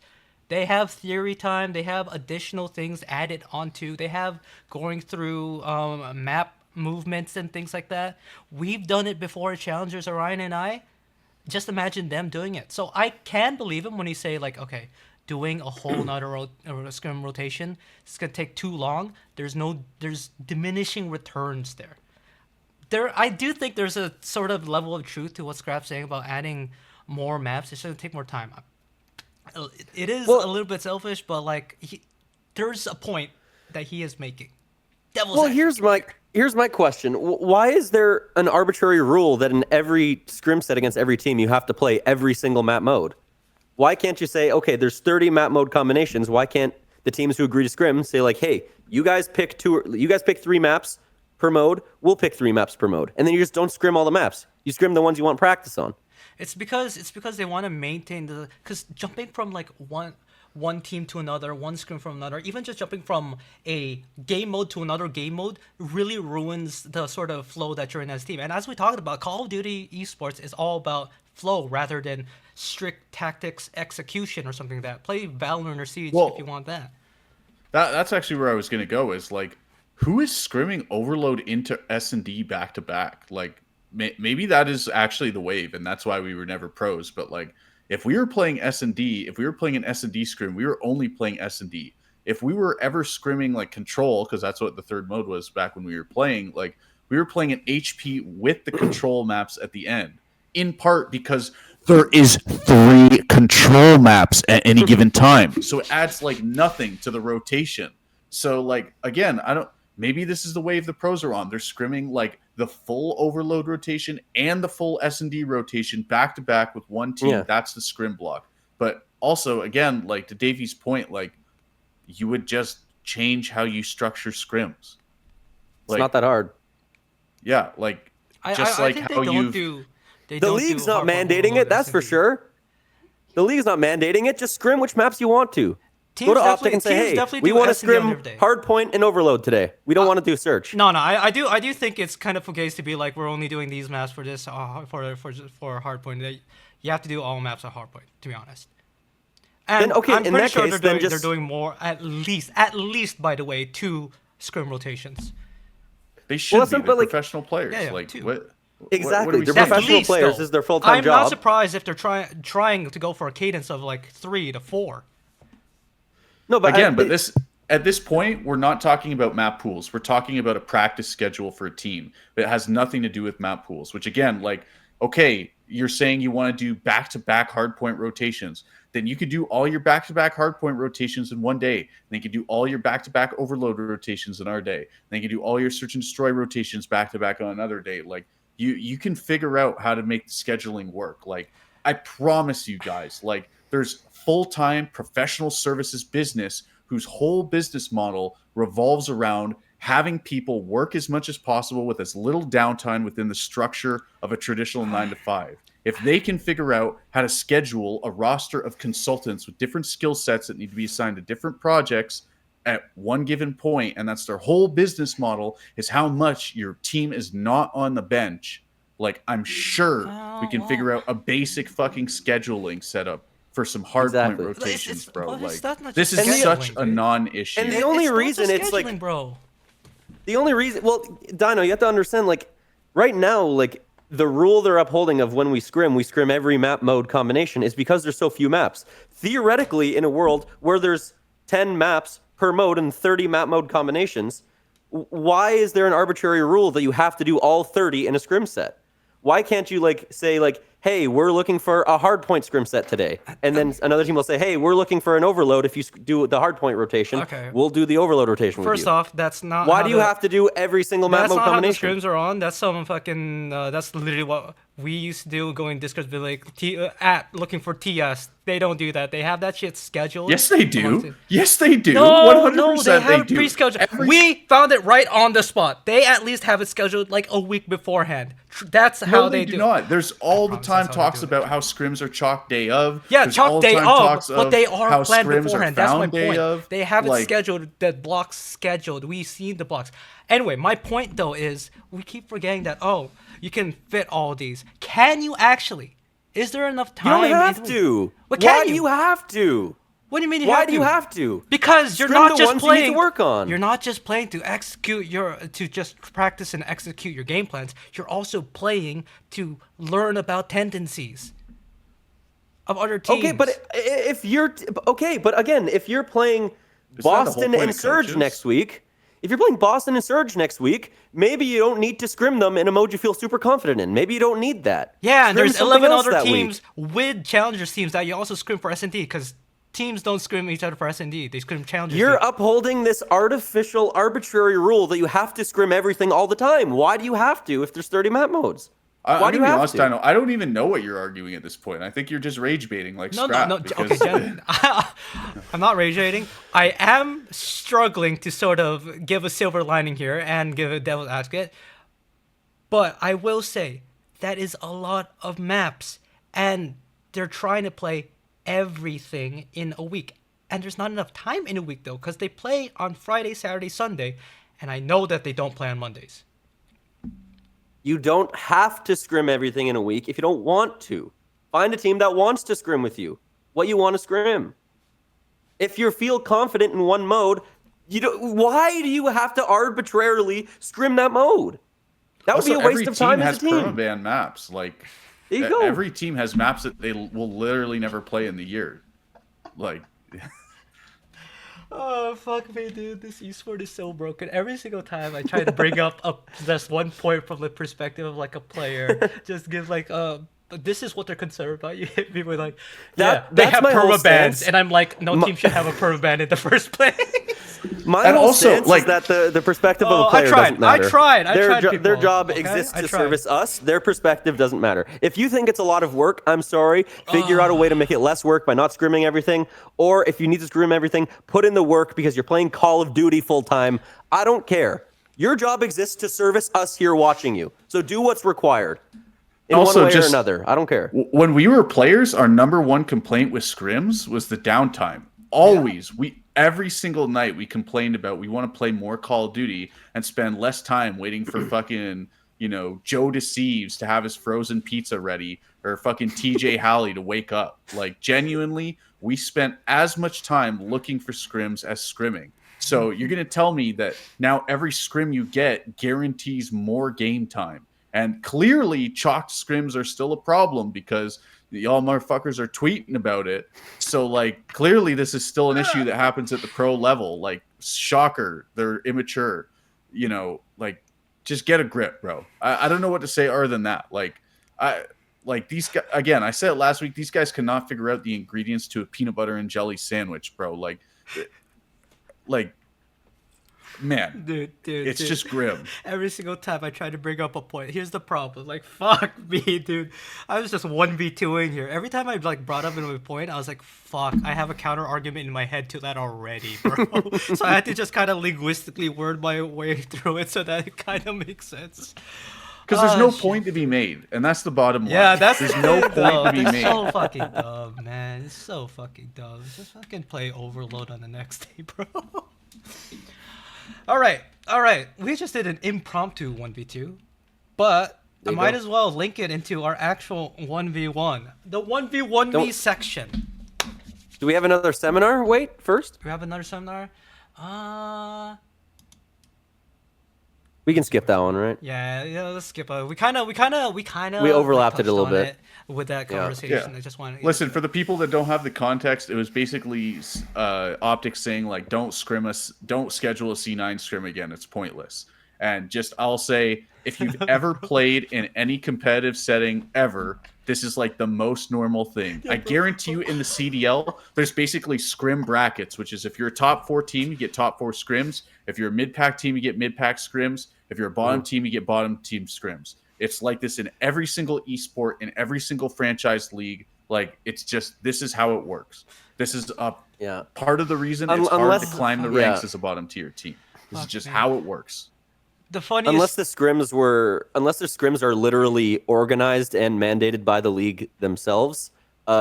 They have theory time. They have additional things added onto. They have going through map movements and things like that. We've done it before, challengers Orion and I. Just imagine them doing it. So I can believe him when he say like, okay, doing a whole nother scrim rotation, it's gonna take too long. There's diminishing returns there. I do think there's a sort of level of truth to what Scrap's saying about adding more maps. It's gonna take more time. It is a little bit selfish, but like there's a point that he is making. Here's my question. Why is there an arbitrary rule that in every scrim set against every team you have to play every single map mode? Why can't you say, okay, there's 30 map mode combinations. Why can't the teams who agree to scrim say like, hey, you guys pick 3 maps per mode. We'll pick 3 maps per mode, and then you just don't scrim all the maps. You scrim the ones you want practice on. It's because they want to maintain because jumping from like one team to another, one scrim from another, even just jumping from a game mode to another game mode really ruins the sort of flow that you're in as a team. And as we talked about, Call of Duty Esports is all about flow rather than strict tactics execution or something like that. Play Valorant or Siege if you want that. That's actually where I was going to go is like, who is scrimming Overload into S&D back to back? Like, maybe that is actually the wave, and that's why we were never pros. But like, if we were playing S&D, if we were playing an S&D scrim, we were only playing S&D. If we were ever scrimming like Control, because that's what the third mode was back when we were playing, like we were playing an HP with the Control maps at the end, in part because there is 3 Control maps at any given time, so it adds like nothing to the rotation. So like again, maybe this is the wave the pros are on. They're scrimming like the full Overload rotation and the full S&D rotation back to back with one team. Yeah. That's the scrim block. But also, again, like to Davey's point, like you would just change how you structure scrims. Like, it's not that hard. Yeah, like just like how you. The league's not mandating it. That's for sure. The league's not mandating it. Just scrim which maps you want to. Go to Optic and say, hey, we want to scrim Hardpoint and Overload today. We don't want to do search. No, I do think it's kind of fugazi to be like, we're only doing these maps for this, for Hardpoint. You have to do all maps at Hardpoint, to be honest. And then, okay, I'm in pretty that sure case, they're doing more, at least, by the way, 2 scrim rotations. They should be professional players. Yeah, like, 2. what exactly. They're professional players. This is their full-time job. I'm not surprised if they're trying to go for a cadence of like 3 to 4. No, but again, at this point, we're not talking about map pools. We're talking about a practice schedule for a team. It has nothing to do with map pools, which again, like, okay, you're saying you want to do back-to-back hardpoint rotations. Then you could do all your back-to-back hardpoint rotations in one day. Then you could do all your back-to-back Overload rotations in our day. Then you could do all your search and destroy rotations back-to-back on another day. Like, you can figure out how to make the scheduling work. Like, I promise you guys, like, there's full-time professional services business whose whole business model revolves around having people work as much as possible with as little downtime within the structure of a traditional 9-to-5. If they can figure out how to schedule a roster of consultants with different skill sets that need to be assigned to different projects at one given point, and that's their whole business model, is how much your team is not on the bench, like, I'm sure we can figure out a basic fucking scheduling setup for some hardpoint rotations, bro. Like, this is such a non-issue. And the only reason it's like, bro. The only reason, well, Dino, you have to understand, like, right now, like, the rule they're upholding of when we scrim every map mode combination is because there's so few maps. Theoretically, in a world where there's 10 maps per mode and 30 map mode combinations, why is there an arbitrary rule that you have to do all 30 in a scrim set? Why can't you, like, say, like, hey, we're looking for a hardpoint scrim set today. And then another team will say, hey, we're looking for an Overload. If you do the hardpoint rotation, we'll do the Overload rotation with you. First off, that's not Why do you have to do every single map mode combination? That's not how the scrims are on. That's some fucking, that's literally what we used to do, going Discord, be like, looking for TS. They don't do that. They have that shit scheduled. Yes, they do. Yes, they do. No, 100% they have it pre-scheduled. We found it right on the spot. They at least have it scheduled like a week beforehand. That's how No, they do do. not. There's all the promise time that's how they talks do it. about how scrims are chalk day of. Yeah, There's chalk all the day time of, talks but they are how planned scrims beforehand. are That's my found day point. of. They have it Like, scheduled, the blocks scheduled. We've seen the blocks. Anyway, my point though is we keep forgetting that, oh, you can fit all these. Can you actually? Is there enough You time? don't have to. What Why can do you have to? What do you mean you Why have do to? you have to? Because you're Scrim not the just ones you need playing to work on. You're not just playing to to just practice and execute your game plans. You're also playing to learn about tendencies of other teams. Okay, but if you're but again, if you're playing Isn't that the whole Boston point and of Surge coaches? next week, if you're playing Boston and Surge next week, maybe you don't need to scrim them in a mode you feel super confident in. Maybe you don't need that. yeah, and Scrim there's something 11 else other that teams week. with challengers teams that you also scrim for S&D because teams don't scrim each other for S&D. They scrim challengers. You're teams. upholding this artificial, arbitrary rule that you have to scrim everything all the time. Why do you have to if there's 30 map modes? I'm Why do you gonna be have honest, to? Dino, I don't even know what you're arguing at this point. I think you're just rage baiting like No, Scrap. no. because- Okay, Jen, I'm not rage baiting. I am struggling to sort of give a silver lining here and give a devil's advocate. But I will say that is a lot of maps, and they're trying to play everything in a week. And there's not enough time in a week though, because they play on Friday, Saturday, Sunday, and I know that they don't play on Mondays. You don't have to scrim everything in a week if you don't want to. Find a team that wants to scrim with you. What you want to scrim. If you feel confident in one mode, why do you have to arbitrarily scrim that mode? That would Also, be a waste of time as a every team team. has permaban maps. Like, There you go. every team has maps that they will literally never play in the year. Like, Oh fuck me, dude! This esport is so broken. Every single time I try to bring up just one point from the perspective of like a player, just give like this is what they're concerned about. You hit me with like, yeah, they that's have my whole perma bans, stance. and I'm like, no team should have a perma ban in the first place. My And whole also, stance like- is that the perspective Oh, of a I player tried. doesn't matter. I tried. I Their tried, their people, job okay? exists I to tried. service us. Their perspective doesn't matter. If you think it's a lot of work, I'm sorry. Figure out a way to make it less work by not scrimming everything. Or if you need to scrim everything, put in the work because you're playing Call of Duty full time. I don't care. Your job exists to service us here watching you. So do what's required. In Also, one way or just- another. I don't care. when we were players, our number one complaint with scrims was the downtime. Always, every single night we complained about we want to play more Call of Duty and spend less time waiting for fucking Joe Deceives to have his frozen pizza ready or fucking TJ Halley to wake up. Like, genuinely, we spent as much time looking for scrims as scrimming. So you're gonna tell me that now every scrim you get guarantees more game time. And clearly, chalked scrims are still a problem because y'all motherfuckers are tweeting about it. So, like, clearly this is still an issue that happens at the pro level. Like, shocker, they're immature. Like, just get a grip, bro. I don't know what to say other than that. Like these guys, again, I said it last week, these guys cannot figure out the ingredients to a peanut butter and jelly sandwich, bro. Like, man, dude, it's just grim. Every single time I try to bring up a point, here's the problem. Like, fuck me, dude. I was just 1v2ing here. Every time I like brought up a point, I was like, fuck, I have a counter argument in my head to that already, bro. So I had to just kind of linguistically word my way through it so that it kind of makes sense. Because there's no shit. point to be made, and that's the bottom line. Yeah, that's there's no the point thing, to be though. made. It's so fucking dumb, man. It's so fucking dumb. Just fucking play Overload on the next day, bro. All right. We just did an impromptu 1v2, but I There you might go. as well link it into our actual 1v1. The 1v1v Don't- section. Do we have another seminar? Wait, first? Do we have another seminar? We can skip that one, right? Yeah, let's skip it. We overlapped it a little touched on bit. with that Yeah. conversation. I just want to Listen, for the people that don't have the context, it was basically optics saying like, don't schedule a C9 scrim again. It's pointless. And I'll say, if you've ever played in any competitive setting ever, this is like the most normal thing. I guarantee you in the CDL, there's basically scrim brackets, which is if you're a top 4 team, you get top 4 scrims. If you're a mid-pack team, you get mid-pack scrims. If you're a bottom team, you get bottom team scrims. It's like this in every single esport, in every single franchise league. Like, it's just, this is how it works. This is Yeah. part of the reason it's hard Unless- to climb the yeah. ranks as a bottom tier team. This is Fuck just me. how it works. the funniest. Unless the scrims are literally organized and mandated by the league themselves,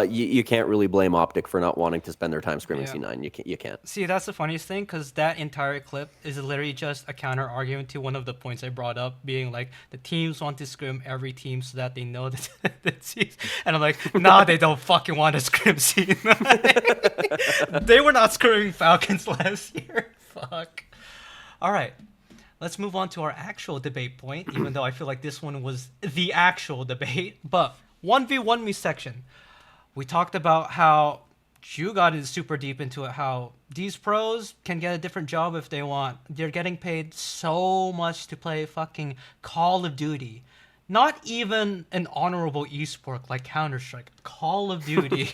you can't really blame Optic for not wanting to spend their time scrimming Yeah. C9. You can't. See, that's the funniest thing, because that entire clip is literally just a counter argument to one of the points I brought up, being like, the teams want to scrim every team so that they know that the teams. And I'm like, nah, they don't fucking want to scrim C9. They were not scrimming Falcons last year. Fuck. All right. Let's move on to our actual debate point, even though I feel like this one was the actual debate. But 1v1 me section. We talked about how you got in super deep into it, how these pros can get a different job if they want. They're getting paid so much to play fucking Call of Duty. Not even an honorable esport like Counter-Strike. Call of Duty.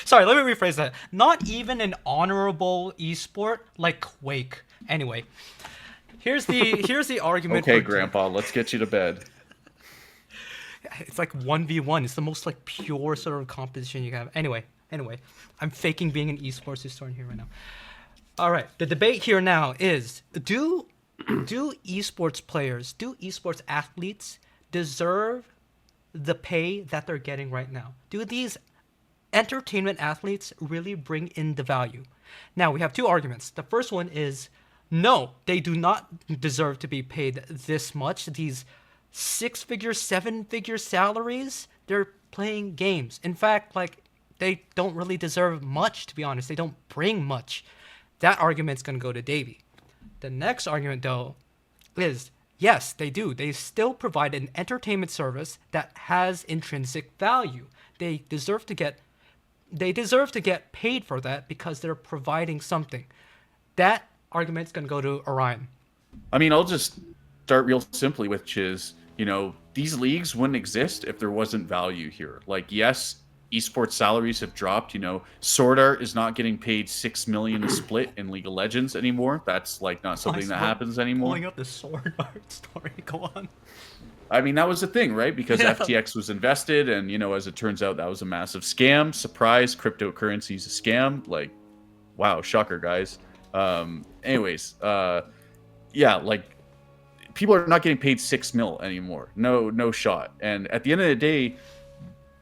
Sorry, let me rephrase that. Not even an honorable esport like Quake. Anyway, here's the argument. Okay, for Grandpa, let's get you to bed. It's like 1v1. It's the most like pure sort of competition you can have. Anyway, I'm faking being an esports historian here right now. All right, the debate here now is: do esports players, do esports athletes deserve the pay that they're getting right now? Do these entertainment athletes really bring in the value? Now we have two arguments. The first one is no, they do not deserve to be paid this much. These 6-figure, 7-figure salaries, they're playing games. In fact, like, they don't really deserve much, to be honest. They don't bring much. That argument's going to go to Davey. The next argument, though, is yes, they do. They still provide an entertainment service that has intrinsic value. They deserve to get paid for that because they're providing something. That argument's going to go to Orion. I mean, I'll just start real simply, which is, these leagues wouldn't exist if there wasn't value here. Like, yes, esports salaries have dropped. Sword Art is not getting paid $6 million a split in League of Legends anymore. That's like not something that happens anymore. Pulling up the Sword Art story. Go on. I mean, that was the thing, right? Because Yeah. FTX was invested, and as it turns out, that was a massive scam. Surprise, cryptocurrency is a scam. Like, wow, shocker, guys. Anyways, yeah, like, people are not getting paid $6 million anymore. No shot. And at the end of the day,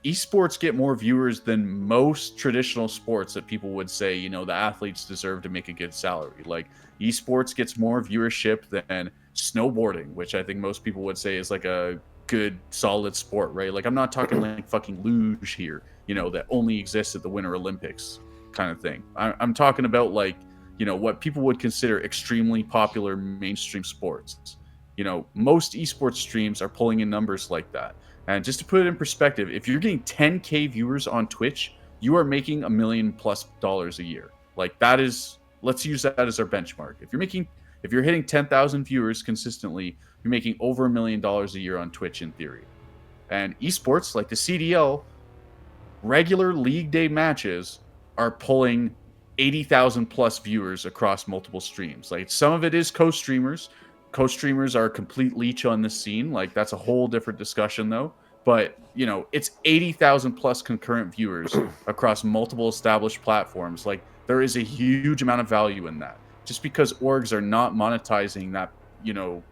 esports get more viewers than most traditional sports that people would say, the athletes deserve to make a good salary. Like, esports gets more viewership than snowboarding, which I think most people would say is like a good, solid sport, right? Like, I'm not talking like fucking luge here, that only exists at the Winter Olympics kind of thing. I'm talking about like, what people would consider extremely popular mainstream sports. Most esports streams are pulling in numbers like that. And just to put it in perspective, if you're getting 10K viewers on Twitch, you are making $1 million+ a year. Like, that is, let's use that as our benchmark. If you're hitting 10,000 viewers consistently, you're making over $1 million a year on Twitch in theory. And esports, like the CDL, regular league day matches are pulling 80,000+ viewers across multiple streams. Like, some of it is co-streamers. Co-streamers are a complete leech on this scene. Like, that's a whole different discussion though. But, it's 80,000+ concurrent viewers across multiple established platforms. Like, there is a huge amount of value in that. Just because orgs are not monetizing that,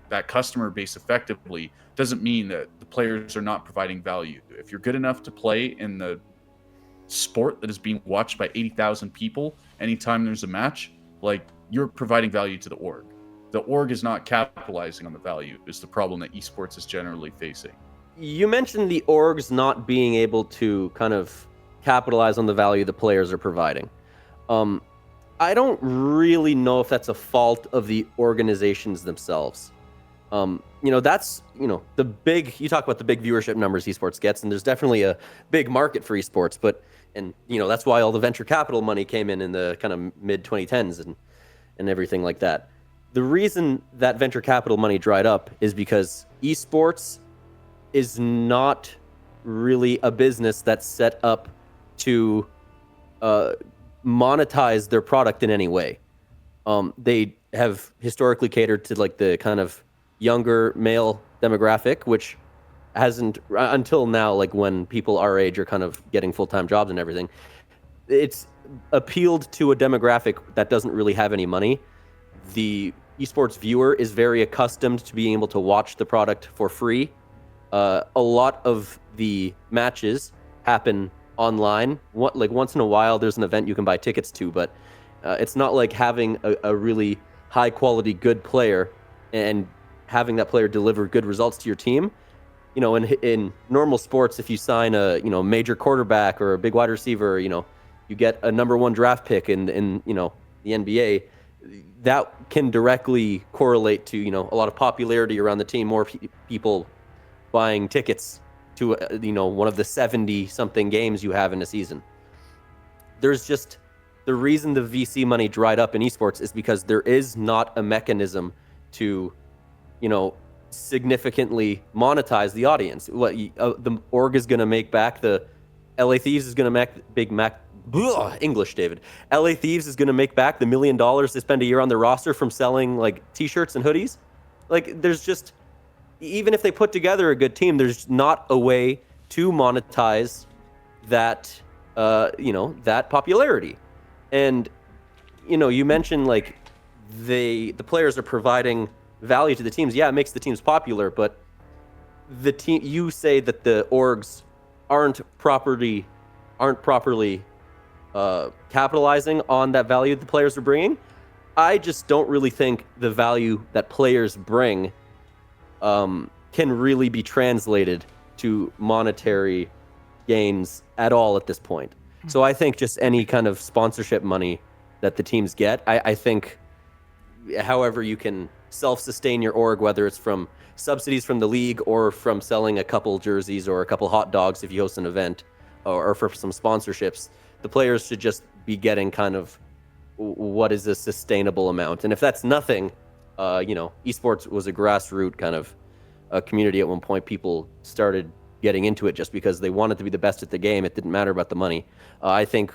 that customer base effectively doesn't mean that the players are not providing value. If you're good enough to play in the sport that is being watched by 80,000 people anytime there's a match, like, you're providing value to the org. The org is not capitalizing on the value is the problem that esports is generally facing. You mentioned the orgs not being able to kind of capitalize on the value the players are providing. I don't really know if that's a fault of the organizations themselves. That's, the big, you talk about the big viewership numbers esports gets, and there's definitely a big market for esports, and that's why all the venture capital money came in the kind of mid 2010s and everything like that. The reason that venture capital money dried up is because esports is not really a business that's set up to monetize their product in any way. They have historically catered to like the kind of younger male demographic, which hasn't until now, like when people our age are kind of getting full-time jobs and everything, it's appealed to a demographic that doesn't really have any money. The esports viewer is very accustomed to being able to watch the product for free. A lot of the matches happen online. Like once in a while, there's an event you can buy tickets to, but it's not like having a really high quality good player and having that player deliver good results to your team. You know, in normal sports, if you sign a major quarterback or a big wide receiver, you get a number 1 draft pick in the NBA, that can directly correlate to a lot of popularity around the team, more people buying tickets to one of the 70 something games you have in a season. There's just the reason the VC money dried up in esports is because there is not a mechanism to significantly monetize the audience. What the org is going to make back, the LA Thieves is going to make English, David. LA Thieves is going to make back the $1 million they spend a year on their roster from selling like t-shirts and hoodies. Like there's just, even if they put together a good team, there's not a way to monetize that that popularity. And you mentioned like the players are providing value to the teams. Yeah, it makes the teams popular, but the team, you say that the orgs aren't properly capitalizing on that value the players are bringing. I just don't really think the value that players bring can really be translated to monetary gains at all at this point. So I think just any kind of sponsorship money that the teams get, I think however you can self-sustain your org, whether it's from subsidies from the league or from selling a couple jerseys or a couple hot dogs if you host an event, or for some sponsorships, the players should just be getting kind of what is a sustainable amount. And if that's nothing, esports was a grassroots kind of a community at one point. People started getting into it just because they wanted to be the best at the game. It didn't matter about the money. I think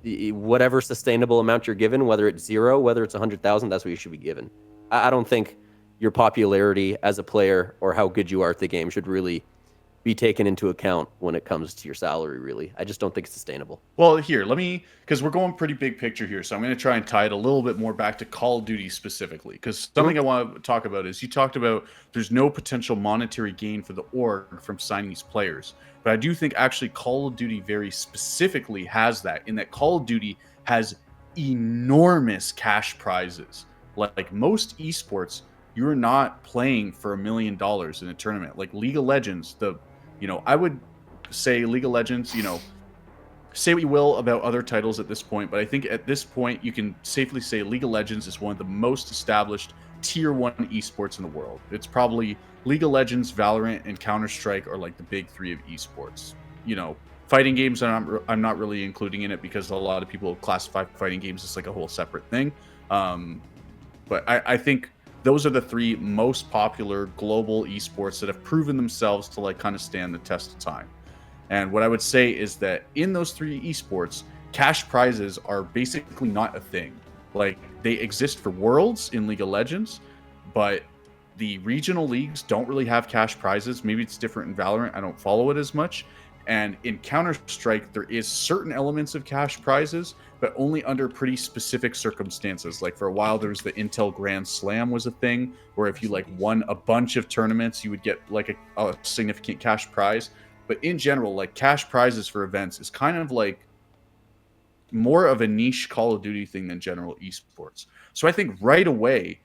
whatever sustainable amount you're given, whether it's 0, whether it's 100,000, that's what you should be given. I don't think your popularity as a player or how good you are at the game should really be taken into account when it comes to your salary, really. I just don't think it's sustainable. Well, here, because we're going pretty big picture here, so I'm going to try and tie it a little bit more back to Call of Duty specifically, because something I want to talk about is you talked about there's no potential monetary gain for the org from signing these players. But I do think actually Call of Duty very specifically has that, in that Call of Duty has enormous cash prizes. Like most esports, you're not playing for $1 million in a tournament. Like League of Legends, I would say League of Legends, say what you will about other titles at this point, but I think at this point you can safely say League of Legends is one of the most established tier 1 esports in the world. It's probably League of Legends, Valorant, and Counter-Strike are like the big 3 of esports. Fighting games I'm not really including in it because a lot of people classify fighting games as like a whole separate thing. But I think those are the 3 most popular global esports that have proven themselves to like kind of stand the test of time. And what I would say is that in those 3 esports, cash prizes are basically not a thing. Like they exist for Worlds in League of Legends, but the regional leagues don't really have cash prizes. Maybe it's different in Valorant. I don't follow it as much. And in Counter-Strike, there is certain elements of cash prizes, but only under pretty specific circumstances. Like for a while, there was the Intel Grand Slam was a thing, where if you like won a bunch of tournaments, you would get like a significant cash prize. But in general, like cash prizes for events is kind of like more of a niche Call of Duty thing than general esports. So I think right away,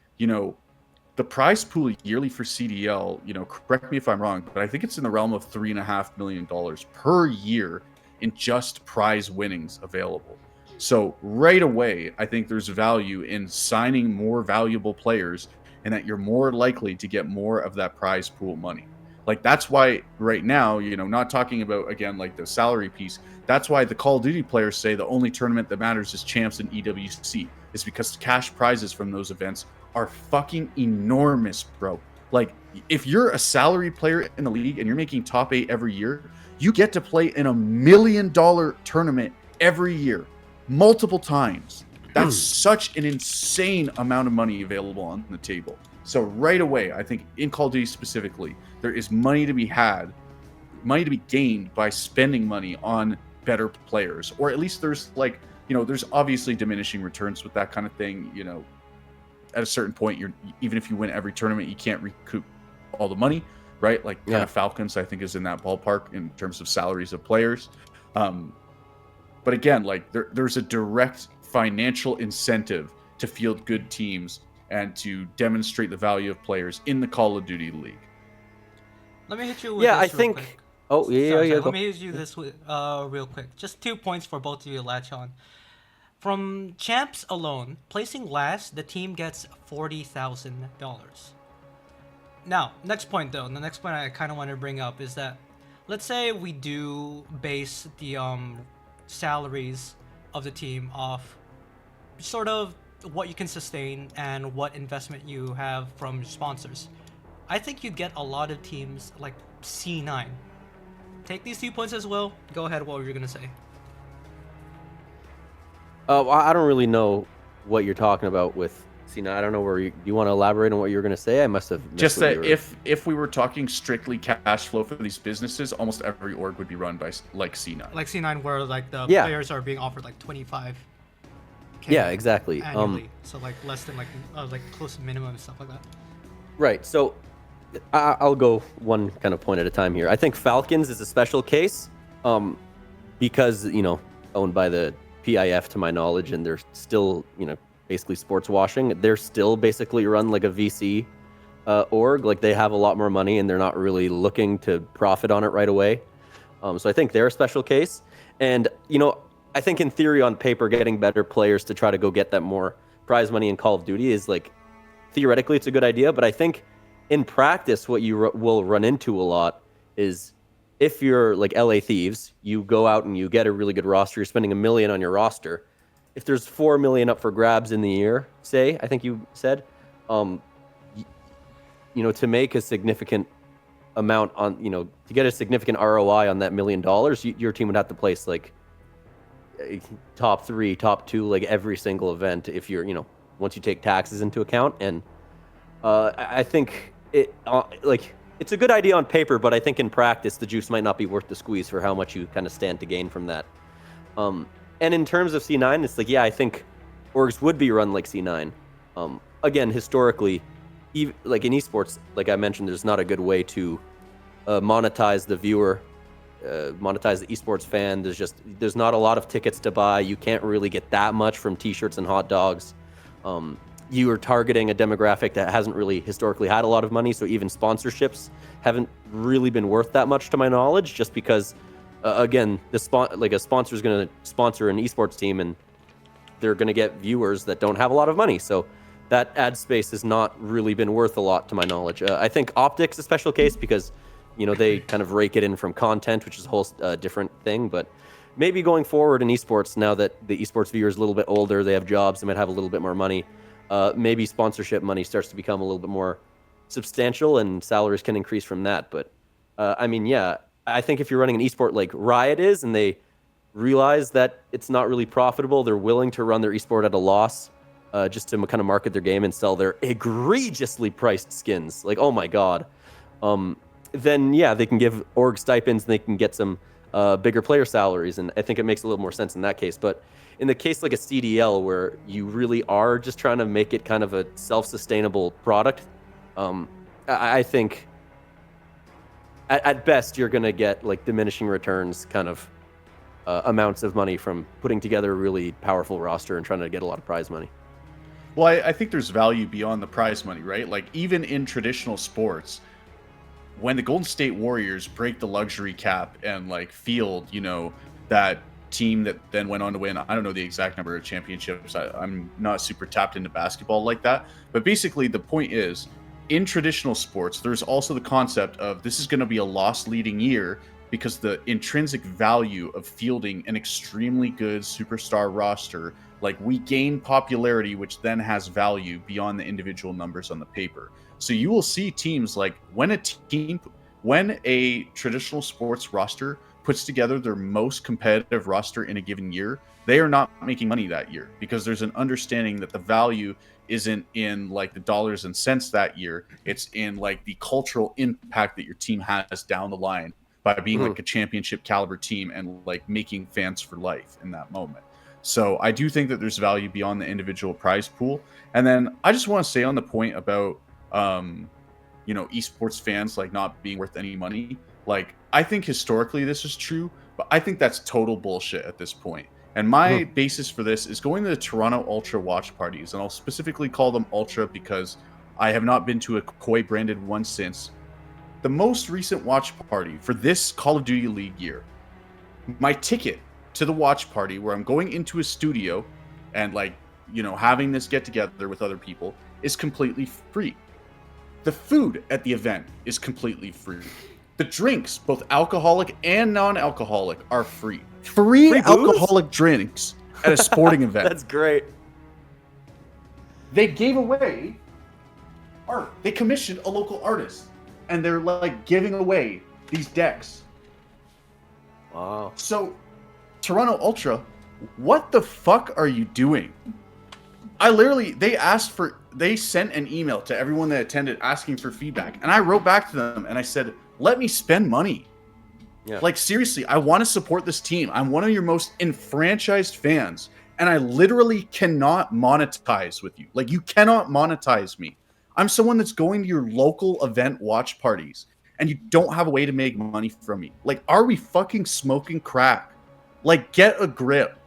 the prize pool yearly for CDL, correct me if I'm wrong, but I think it's in the realm of $3.5 million per year in just prize winnings available. So right away, I think there's value in signing more valuable players and that you're more likely to get more of that prize pool money. Like that's why right now, not talking about, again, like the salary piece, that's why the Call of Duty players say the only tournament that matters is Champs and EWC. It's because cash prizes from those events are fucking enormous, bro. Like if you're a salary player in the league and you're making top 8 every year, you get to play in $1 million tournament every year, multiple times. That's such an insane amount of money available on the table. So right away, I think in Call of Duty specifically, there is money to be had, money to be gained by spending money on better players, or at least there's like, there's obviously diminishing returns with that kind of thing. at a certain point, even if you win every tournament, you can't recoup all the money, right? Like kind of Falcons, I think, is in that ballpark in terms of salaries of players. But again, like there's a direct financial incentive to field good teams and to demonstrate the value of players in the Call of Duty League. Let me hit you with Yeah, this I real think. quick. Oh yeah, Sorry, yeah. let Go. me hit you this real quick. Just 2 points for both of you to latch on. From champs alone, placing last, the team gets $40,000. Now, next point though, the next point I kind of want to bring up is that, let's say we do base the salaries of the team off sort of what you can sustain and what investment you have from sponsors. I think you'd get a lot of teams like C9. Take these 2 points as well. Go ahead, what were you gonna say? I don't really know what you're talking about with Cena. I don't know where do you want to elaborate on what you were going to say? I must have missed Just what that you were... if we were talking strictly cash flow for these businesses, almost every org would be run by like C9. Like C9, where like the Yeah. players are being offered like 25. Yeah, exactly. Annually, so like less than like close to minimum and stuff like that. Right. So I'll go one kind of point at a time here. I think Falcons is a special case because, owned by the PIF to my knowledge, and they're still, basically sports washing. They're still basically run like a VC org. Like they have a lot more money and they're not really looking to profit on it right away. So I think they're a special case. And, I think in theory, on paper, getting better players to try to go get that more prize money in Call of Duty is like, theoretically, it's a good idea. But I think in practice, what you will run into a lot is if you're like LA Thieves, you go out and you get a really good roster, you're spending $1 million on your roster. If there's $4 million up for grabs in the year, say, I think you said, to make a significant amount on, to get a significant ROI on that $1 million, your team would have to place like top 3, top 2, like every single event if you're, once you take taxes into account. And I think it's a good idea on paper, but I think in practice, the juice might not be worth the squeeze for how much you kind of stand to gain from that. And in terms of C9, it's like, yeah, I think orgs would be run like C9. Again, historically, like in esports, like I mentioned, there's not a good way to monetize the viewer, monetize the esports fan. There's not a lot of tickets to buy. You can't really get that much from t-shirts and hot dogs. You are targeting a demographic that hasn't really historically had a lot of money, so even sponsorships haven't really been worth that much to my knowledge, just because again, a sponsor is going to sponsor an esports team and they're going to get viewers that don't have a lot of money. So that ad space has not really been worth a lot to my knowledge. I think Optic's a special case because, they kind of rake it in from content, which is a whole different thing. But maybe going forward in esports, now that the esports viewer is a little bit older, they have jobs, they might have a little bit more money. Maybe sponsorship money starts to become a little bit more substantial and salaries can increase from that. But I think if you're running an esport like Riot is, and they realize that it's not really profitable, they're willing to run their esport at a loss just to kind of market their game and sell their egregiously priced skins. Like, oh my God. Then, yeah, they can give org stipends and they can get some bigger player salaries. And I think it makes a little more sense in that case. But in the case like a CDL, where you really are just trying to make it kind of a self-sustainable product, I think at best you're going to get like diminishing returns kind of amounts of money from putting together a really powerful roster and trying to get a lot of prize money. Well, I think there's value beyond the prize money, right? Like even in traditional sports, when the Golden State Warriors break the luxury cap and like field, that team that then went on to win, I don't know the exact number of championships. I'm not super tapped into basketball like that. But basically the point is, in traditional sports, there's also the concept of this is going to be a loss leading year because the intrinsic value of fielding an extremely good superstar roster, like we gain popularity, which then has value beyond the individual numbers on the paper. So you will see teams like when a traditional sports roster puts together their most competitive roster in a given year, they are not making money that year because there's an understanding that the value isn't in like the dollars and cents that year. It's in like the cultural impact that your team has down the line by being like a championship caliber team and like making fans for life in that moment. So I do think that there's value beyond the individual prize pool. And then I just want to say on the point about, esports fans like not being worth any money. Like, I think historically this is true, but I think that's total bullshit at this point. And my basis for this is going to the Toronto Ultra watch parties, and I'll specifically call them Ultra because I have not been to a Koi branded one since. The most recent watch party for this Call of Duty League year, my ticket to the watch party where I'm going into a studio and having this get together with other people is completely free. The food at the event is completely free. The drinks, both alcoholic and non-alcoholic, are free. Free alcoholic drinks at a sporting event. That's great. They gave away art. They commissioned a local artist, and they're giving away these decks. Wow. So, Toronto Ultra, what the fuck are you doing? They sent an email to everyone that attended asking for feedback, and I wrote back to them and I said, let me spend money. Yeah. Seriously, I want to support this team. I'm one of your most enfranchised fans, and I literally cannot monetize with you. You cannot monetize me. I'm someone that's going to your local event watch parties, and you don't have a way to make money from me. Are we fucking smoking crack? Get a grip.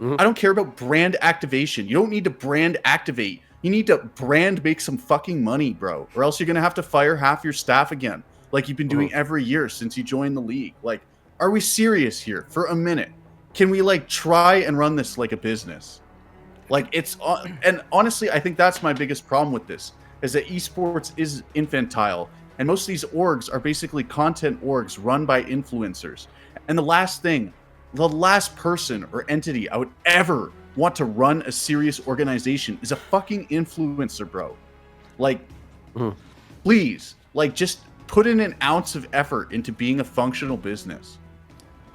I don't care about brand activation. You don't need to brand activate. You need to brand make some fucking money, bro. Or else you're going to have to fire half your staff again, like you've been doing every year since you joined the league. Are we serious here for a minute? Can we try and run this like a business? And honestly, I think that's my biggest problem with this, is that esports is infantile. And most of these orgs are basically content orgs run by influencers. And the last person or entity I would ever want to run a serious organization is a fucking influencer, bro. Please, just put in an ounce of effort into being a functional business.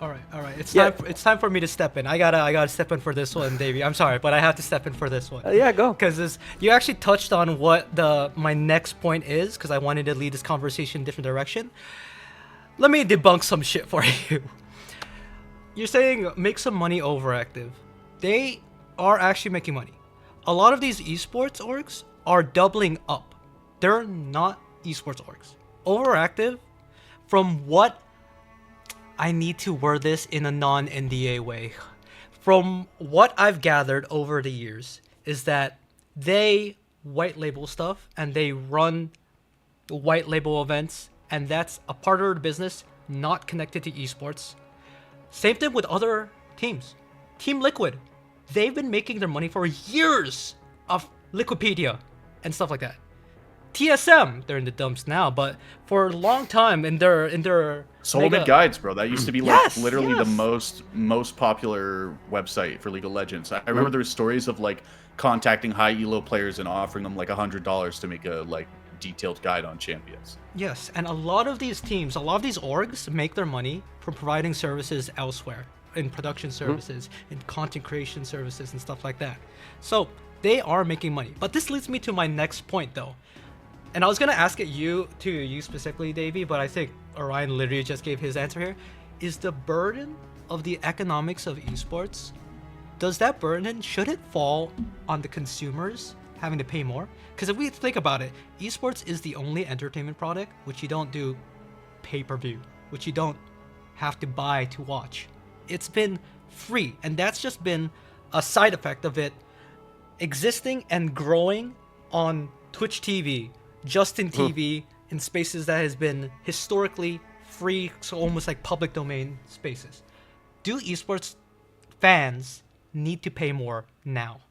All right. It's time for me to step in. I gotta step in for this one, Davey. I'm sorry, but I have to step in for this one. Yeah, go. Because you actually touched on what my next point is, because I wanted to lead this conversation in a different direction. Let me debunk some shit for you. You're saying make some money overactive. They are actually making money. A lot of these esports orgs are doubling up. They're not esports orgs. Overactive, from what I need to word this in a non-NDA way. From what I've gathered over the years is that they white label stuff and they run white label events, and that's a part of their business not connected to esports. Same thing with other teams. Team Liquid, they've been making their money for years off Liquipedia and stuff like that. TSM, they're in the dumps now, but for a long time in their Solomon Guides, bro. That used to be literally the most popular website for League of Legends. I remember there were stories of contacting high elo players and offering them $100 to make a detailed guide on champions. Yes, and a lot of these teams, a lot of these orgs make their money from providing services elsewhere, in production services, in content creation services and stuff like that. So they are making money. But this leads me to my next point though. And I was gonna ask it you specifically, Davey, but I think Orion literally just gave his answer here. Is the burden of the economics of esports, should it fall on the consumers having to pay more? Because if we think about it, esports is the only entertainment product which you don't do pay-per-view, which you don't have to buy to watch. It's been free, and that's just been a side effect of it existing and growing on Twitch TV, Justin TV, in spaces that has been historically free, so almost like public domain spaces. Do esports fans need to pay more now?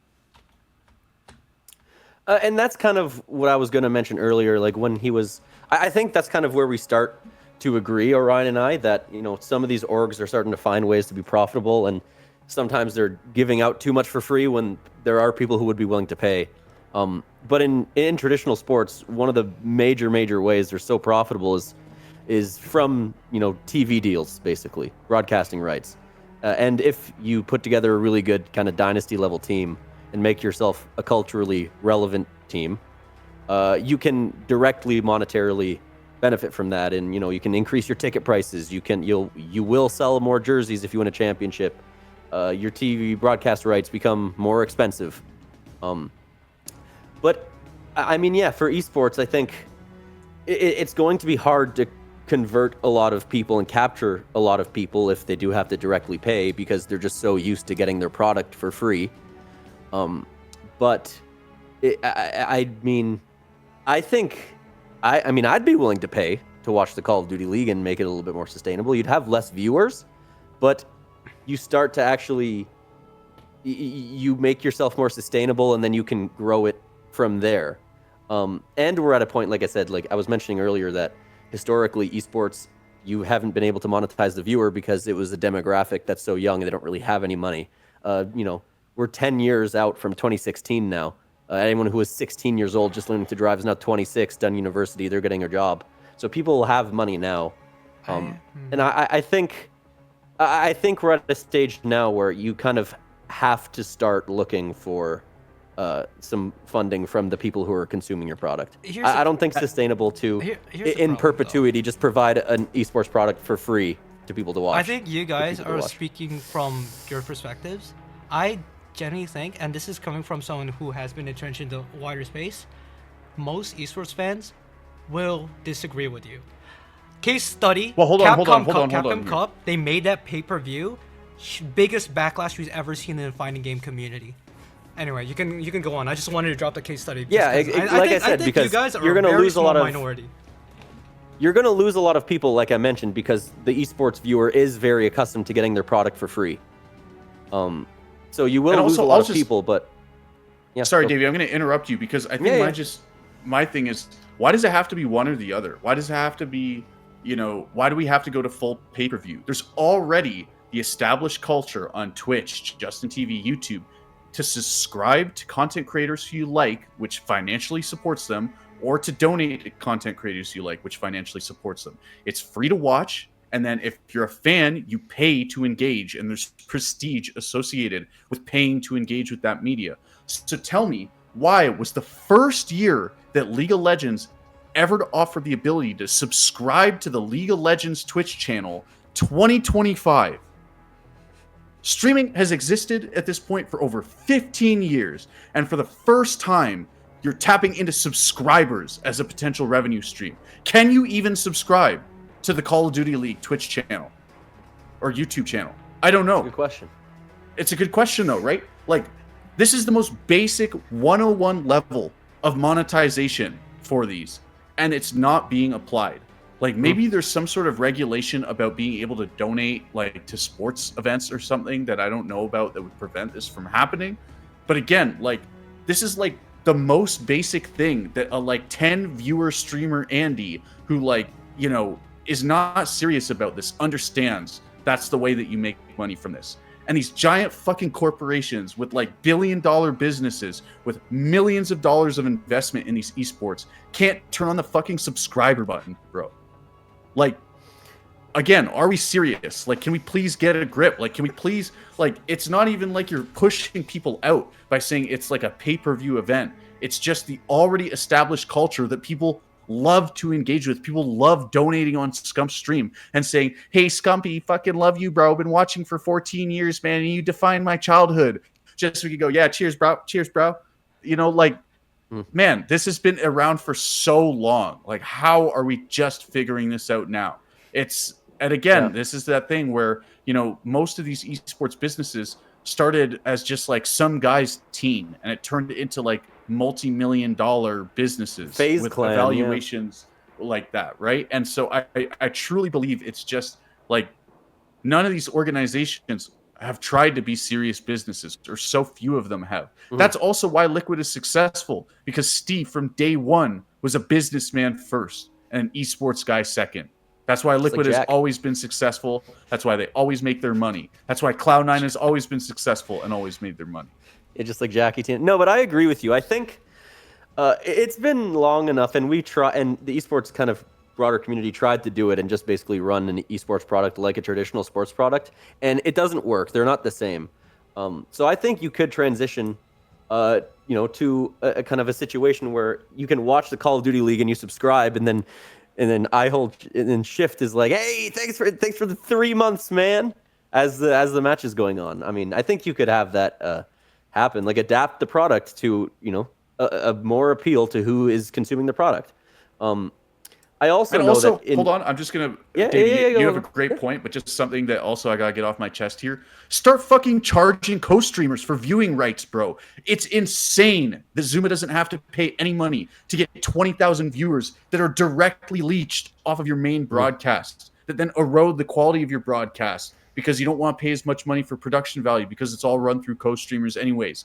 And that's kind of what I was going to mention earlier. When he was, I think that's kind of where we start to agree, Orion and I, that some of these orgs are starting to find ways to be profitable, and sometimes they're giving out too much for free when there are people who would be willing to pay. But in traditional sports, one of the major ways they're so profitable is from TV deals, basically broadcasting rights. And if you put together a really good kind of dynasty level team and make yourself a culturally relevant team, you can directly monetarily benefit from that, and you can increase your ticket prices. You will sell more jerseys if you win a championship. your TV broadcast rights become more expensive. But I mean, yeah, for esports, I think it's going to be hard to convert a lot of people and capture a lot of people if they do have to directly pay because they're just so used to getting their product for free. But I mean, I think I mean I'd be willing to pay to watch the Call of Duty League and make it a little bit more sustainable. You'd have less viewers, but you start to actually you make yourself more sustainable, and then you can grow it from there. And we're at a point, like I said, like I was mentioning earlier, that historically esports, you haven't been able to monetize the viewer because it was a demographic that's so young and they don't really have any money. We're 10 years out from 2016 now. Anyone who was 16 years old just learning to drive is now 26, done university, they're getting a job. So people have money now. And I think we're at a stage now where you kind of have to start looking for some funding from the people who are consuming your product. I don't think sustainable to, in perpetuity, just provide an esports product for free to people to watch. I think you guys are speaking from your perspectives. I genuinely think, and this is coming from someone who has been entrenched in the wider space, most esports fans will disagree with you. Case study, well, hold on. Capcom Cup, they made that pay-per-view, biggest backlash we've ever seen in the fighting game community. Anyway, you can go on. I just wanted to drop the case study. Yeah, I said, because you guys are you're going to lose a lot of minority. You're going to lose a lot of people, like I mentioned, because the esports viewer is very accustomed to getting their product for free. So you will lose a lot of people, but yeah. Sorry, Davey, I'm going to interrupt you because I think my thing is, why does it have to be one or the other? Why does it have to be, why do we have to go to full pay-per-view? There's already the established culture on Twitch, Justin TV, YouTube, to subscribe to content creators who you like, which financially supports them, or to donate to content creators you like, which financially supports them. It's free to watch, and then if you're a fan, you pay to engage, and there's prestige associated with paying to engage with that media. So tell me, why was the first year that League of Legends ever to offer the ability to subscribe to the League of Legends Twitch channel 2025? Streaming has existed at this point for over 15 years, and for the first time, you're tapping into subscribers as a potential revenue stream. Can you even subscribe to the Call of Duty League Twitch channel or YouTube channel? I don't know. Good question. It's a good question, though, right? Like, this is the most basic 101 level of monetization for these, and it's not being applied. Like, maybe there's some sort of regulation about being able to donate, like, to sports events or something that I don't know about that would prevent this from happening. But again, like, this is, like, the most basic thing that a, like, 10 viewer streamer Andy, who, like, is not serious about this, understands that's the way that you make money from this. And these giant fucking corporations with, like, billion-dollar businesses with millions of dollars of investment in these esports can't turn on the fucking subscriber button, bro. Like, again, are we serious? Like, can we please get a grip? Like, can we please, like, it's not even like you're pushing people out by saying it's like a pay-per-view event. It's just the already established culture that people love to engage with. People love donating on Scump's stream and saying, hey, Scumpy, fucking love you, bro. Been watching for 14 years, man, and you defined my childhood. Just so we could go, yeah, cheers, bro. Cheers, bro. Man, this has been around for so long. Like, how are we just figuring this out now? This is that thing where, most of these esports businesses started as just like some guy's team, and it turned into like multi-million-dollar businesses with evaluations like that, right? And so I truly believe it's just like none of these organizations have tried to be serious businesses, or so few of them have. That's also why Liquid is successful, because Steve from day one was a businessman first and an esports guy second. That's why Liquid has always been successful. That's why they always make their money. That's why Cloud9 has always been successful and always made their money. Yeah, just like Jackie T. No, but I agree with you. I think it's been long enough, and the esports kind of broader community tried to do it and just basically run an esports product like a traditional sports product, and it doesn't work. They're not the same. So I think you could transition, to a kind of a situation where you can watch the Call of Duty League and you subscribe, and then Shift is like, hey, thanks for the 3 months, man. as the match is going on. I mean, I think you could have that happen, like adapt the product to a more appeal to who is consuming the product. I also And know also, that hold on, I'm just gonna. Yeah, Davey, yeah, you go have a on. great point, but just something that also I gotta get off my chest here. Start fucking charging co-streamers for viewing rights, bro. It's insane that Zuma doesn't have to pay any money to get 20,000 viewers that are directly leached off of your main broadcast, that then erode the quality of your broadcast because you don't want to pay as much money for production value because it's all run through co-streamers anyways.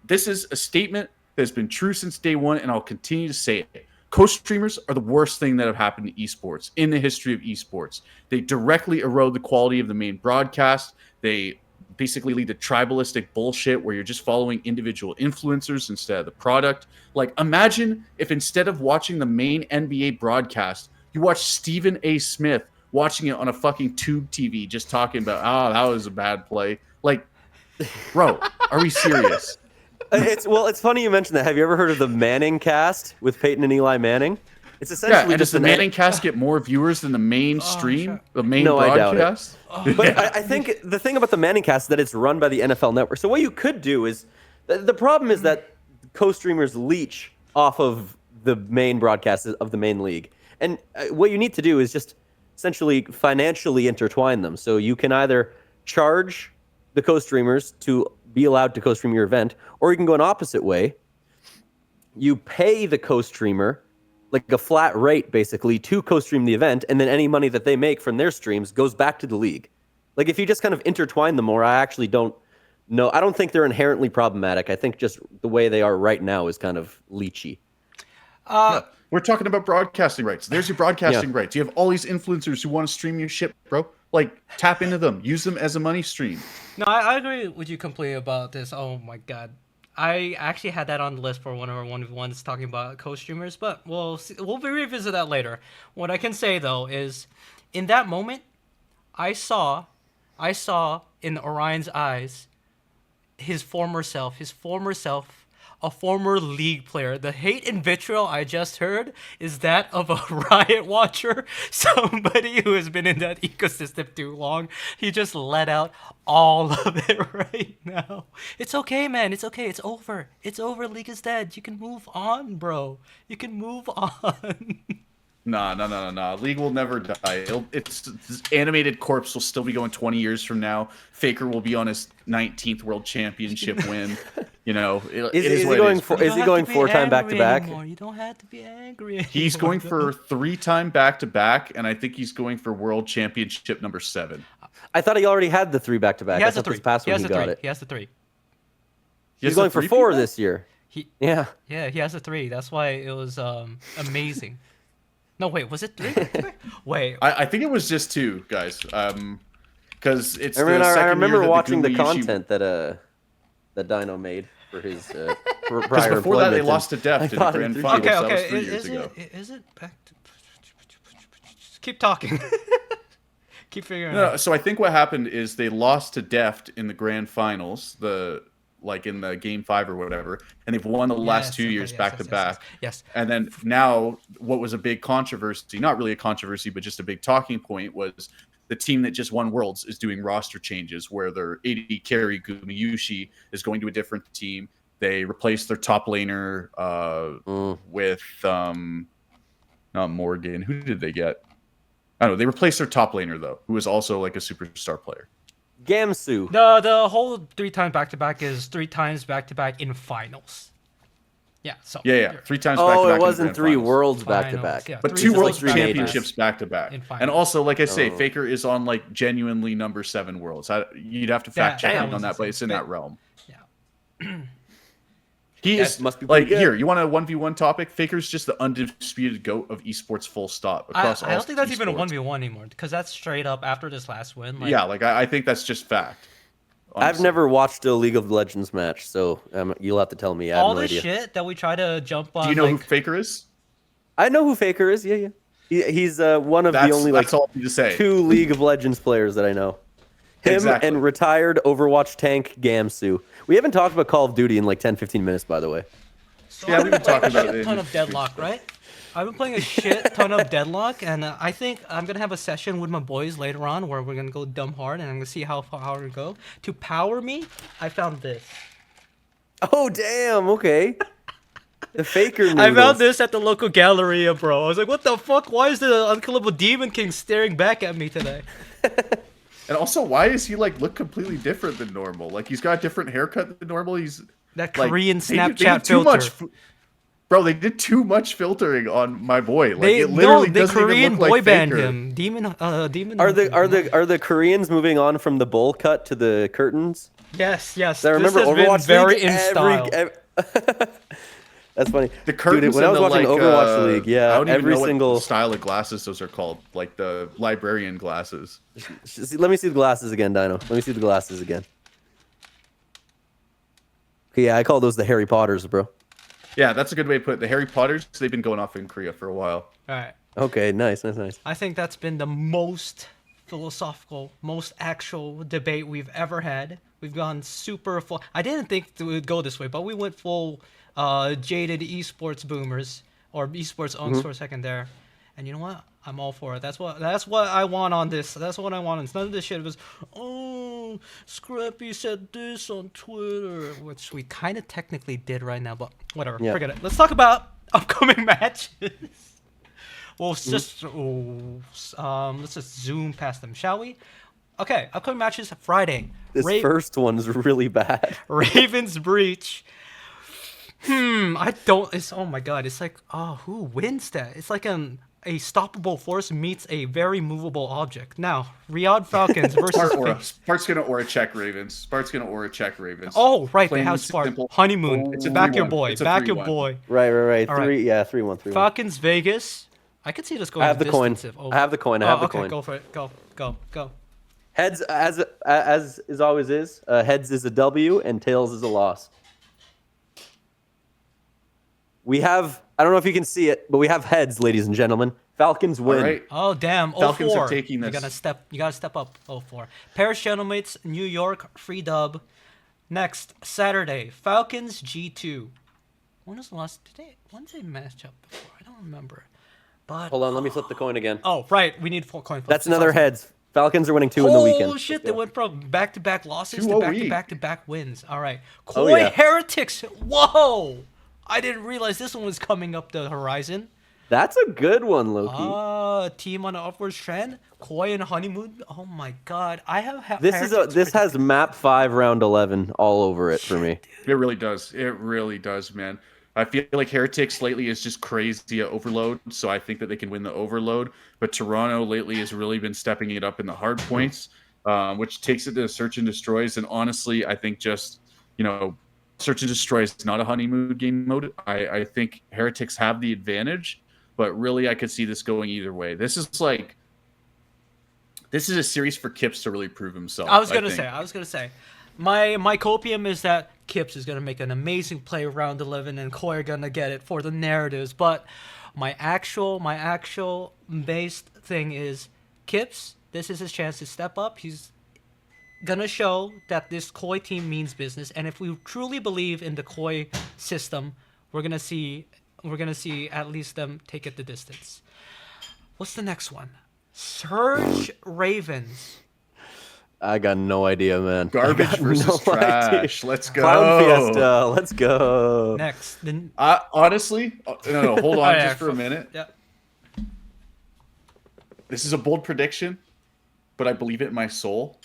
This is a statement that has been true since day one, and I'll continue to say it. Co-streamers are the worst thing that have happened to esports in the history of esports. They directly erode the quality of the main broadcast. They basically lead to tribalistic bullshit where you're just following individual influencers instead of the product. Like, imagine if instead of watching the main NBA broadcast, you watch Stephen A. Smith watching it on a fucking tube TV just talking about, oh, that was a bad play. Like, bro, are we serious? It's funny you mentioned that. Have you ever heard of the Manning cast with Peyton and Eli Manning? It's Yeah, essentially and does just the an Manning cast get more viewers than the main stream, shit. the main No, I doubt it. broadcast? But I think the thing about the Manning cast is that it's run by the NFL Network. So what you could do is, the problem is that co-streamers leech off of the main broadcast of the main league. And what you need to do is just essentially financially intertwine them. So you can either charge the co-streamers to be allowed to co-stream your event, or you can go an opposite way. You pay the co-streamer like a flat rate, basically, to co-stream the event, and then any money that they make from their streams goes back to the league. Like, if you just kind of intertwine them more, I actually don't know. I don't think they're inherently problematic. I think just the way they are right now is kind of leechy. Yeah. We're talking about broadcasting rights. There's your broadcasting rights. You have all these influencers who want to stream your shit, bro. Like, tap into them. Use them as a money stream. No, I agree with you completely about this. Oh my god. I actually had that on the list for one of our 1v1s talking about co-streamers, but we'll revisit that later. What I can say though is, in that moment, I saw in Orion's eyes his former self, a former league player. The hate and vitriol I just heard is that of a Riot watcher, somebody who has been in that ecosystem too long. He just let out all of it right now. It's okay, man. It's okay. It's over. It's over. League is dead. You can move on, bro. You can move on. Nah. League will never die. This animated corpse will still be going 20 years from now. Faker will be on his 19th world championship win. You know, Is he going 4-time back-to-back? You don't have to be angry anymore. He's going for 3-time back-to-back, and I think he's going for world championship number 7. I thought he already had the 3 back-to-back. He I has the thought 3. this past one he got it. He has the 3. He's going for 4 this year. Yeah. Yeah, he has a 3. That's why it was amazing. No, wait, was it 3? Wait. I think it was just 2, guys. Because it's I remember year watching the Gumi Yushi- content that Dino made for his prior Because before that, they employment, lost to Deft in the got it grand through. finals. Okay, That was okay. 3 years ago. Is it back to... Keep talking. Keep figuring it No, out. so I think what happened is they lost to Deft in the grand finals, in the game 5 or whatever, and they've won the last 2 years back to back. Yes. And then now, what was a big controversy, not really a controversy, but just a big talking point, was the team that just won Worlds is doing roster changes where their AD carry Gumiyushi is going to a different team. They replaced their top laner with not Morgan. Who did they get? I don't know. They replaced their top laner though, who was also like a superstar player. Gamsu. The whole 3-time back-to-back is 3 times back-to-back in finals. Yeah, so... Yeah. 3 times back to back. Oh, it in the wasn't grand 3 finals. worlds Finals, back-to-back. yeah. But 3 2 is world like 3 majors. championships back to back. In finals. And also, like I say, Oh. Faker is on like genuinely number 7 worlds. You'd have to fact check me on that, but it's in that realm. Yeah. He That is must be like pretty good. here. You want a 1v1 topic? Faker's just the undisputed GOAT of esports. Full stop. Across I all don't think that's even a esports. 1v1 anymore, because that's straight up after this last win. Like, Yeah, like I think that's just fact. I've honestly. never watched a League of Legends match, so you'll have to tell me. I have all no this idea. shit that we try to jump on. Do you know who like, Faker is? I know who Faker is. Yeah. He's one of the only like That's all I need to say. 2 League of Legends players that I know. Him Exactly. and retired Overwatch tank Gamsu. We haven't talked about Call of Duty in like 10-15 minutes, by the the way. so Yeah, we've been talking like a about shit it ton in of deadlock, right? I've been playing a shit ton of Deadlock, and I think I'm gonna have a session with my boys later on where we're gonna go dumb hard, and I'm gonna see how far we go. To power me, I found this. Oh damn! Okay. The faker noodles. I found this at the local Galleria, bro. I was like, what the fuck? Why is the unkillable Demon King staring back at me today? And also, why is he like look completely different than normal? Like he's got a different haircut than normal. He's That like, Korean they Snapchat did too filter. Bro, they did too much filtering on my boy. Like They it literally they doesn't Korean even look boy like banned Faker. him. Demon. Are the Koreans moving on from the bowl cut to the curtains? Yes, yes. I remember this has Overwatch been very League, in style. That's funny. The curtains Dude, when I was and watching the, like, Overwatch League, yeah, I don't even every know single what style of glasses those are called, like the librarian glasses. Let me see the glasses again, Dino. Let me see the glasses again. Okay, yeah, I call those the Harry Potters, bro. Yeah, that's a good way to put it. The Harry Potters, they've been going off in Korea for a while. All right. Okay, nice. I think that's been the most philosophical, most actual debate we've ever had. We've gone super full. I didn't think it would go this way, but we went full jaded esports boomers or esports owners for a second there. And you know what? I'm all for it. That's what I want on this. That's what I want. It's none of this shit. It was, oh, Scrappy said this on Twitter, which we kind of technically did right now, but whatever. Yeah. Forget it. Let's talk about upcoming matches. Well, let's just zoom past them, shall we? Okay, upcoming matches Friday. This first one's really bad. Ravens Breach. I don't. It's oh my god. It's like who wins that? It's like a stoppable force meets a very movable object. Now, Riyadh Falcons versus Spart's gonna aura check Ravens. Spart's gonna aura check Ravens. Oh right, Plain they have and Spark. simple. Honeymoon. It's a Back your 3-1. boy. It's a Back your 3-1. boy. Right. All right. 3-1. Falcons Vegas. I could see this going. I have the coin. distantive. I have the coin. I have the okay, coin. go for it. Go. Heads, as always is. Heads is a W and tails is a loss. We have. I don't know if you can see it, but we have heads, ladies and gentlemen. Falcons win. All right. Oh damn! Falcons 04. are taking this. You gotta step up. 04. Paris Gentlemen's New York free dub. Next Saturday, Falcons G2. When was the last today? When did they match up before? I don't remember. But Hold on, let me flip the coin again. oh right, we need 4 coin flips. That's another heads. Falcons are winning 2 in the weekend. Oh shit! They went from back-to-back losses 2 to a back-to-back wins. All right, Oh, Koi yeah. Heretics. Whoa! I didn't realize this one was coming up the horizon. That's a good one, Loki. Team on an upwards trend. Koi and Honeymoon. Oh my god, I have. This has map 5 round 11 all over it for me. It really does. It really does, man. I feel like Heretics lately is just crazy at Overload, so I think that they can win the Overload. But Toronto lately has really been stepping it up in the hard points, which takes it to Search and Destroys. And honestly, I think just, Search and Destroy is not a honeymoon game mode. I think Heretics have the advantage, but really I could see this going either way. This is a series for Kips to really prove himself. I was gonna say. My copium is that Kips is gonna make an amazing play round 11 and Koi are gonna get it for the narratives. But my actual based thing is Kips. This is his chance to step up. He's gonna show that this Koi team means business, and if we truly believe in the Koi system, we're gonna see at least them take it the distance. What's the next one? Surge Ravens. I got no idea, man. Garbage I got versus no trash. idea. Let's go. Clown Fiesta. Let's go. Next, Honestly, no, hold on yeah, just for a minute. Yeah. This is a bold prediction, but I believe it in my soul.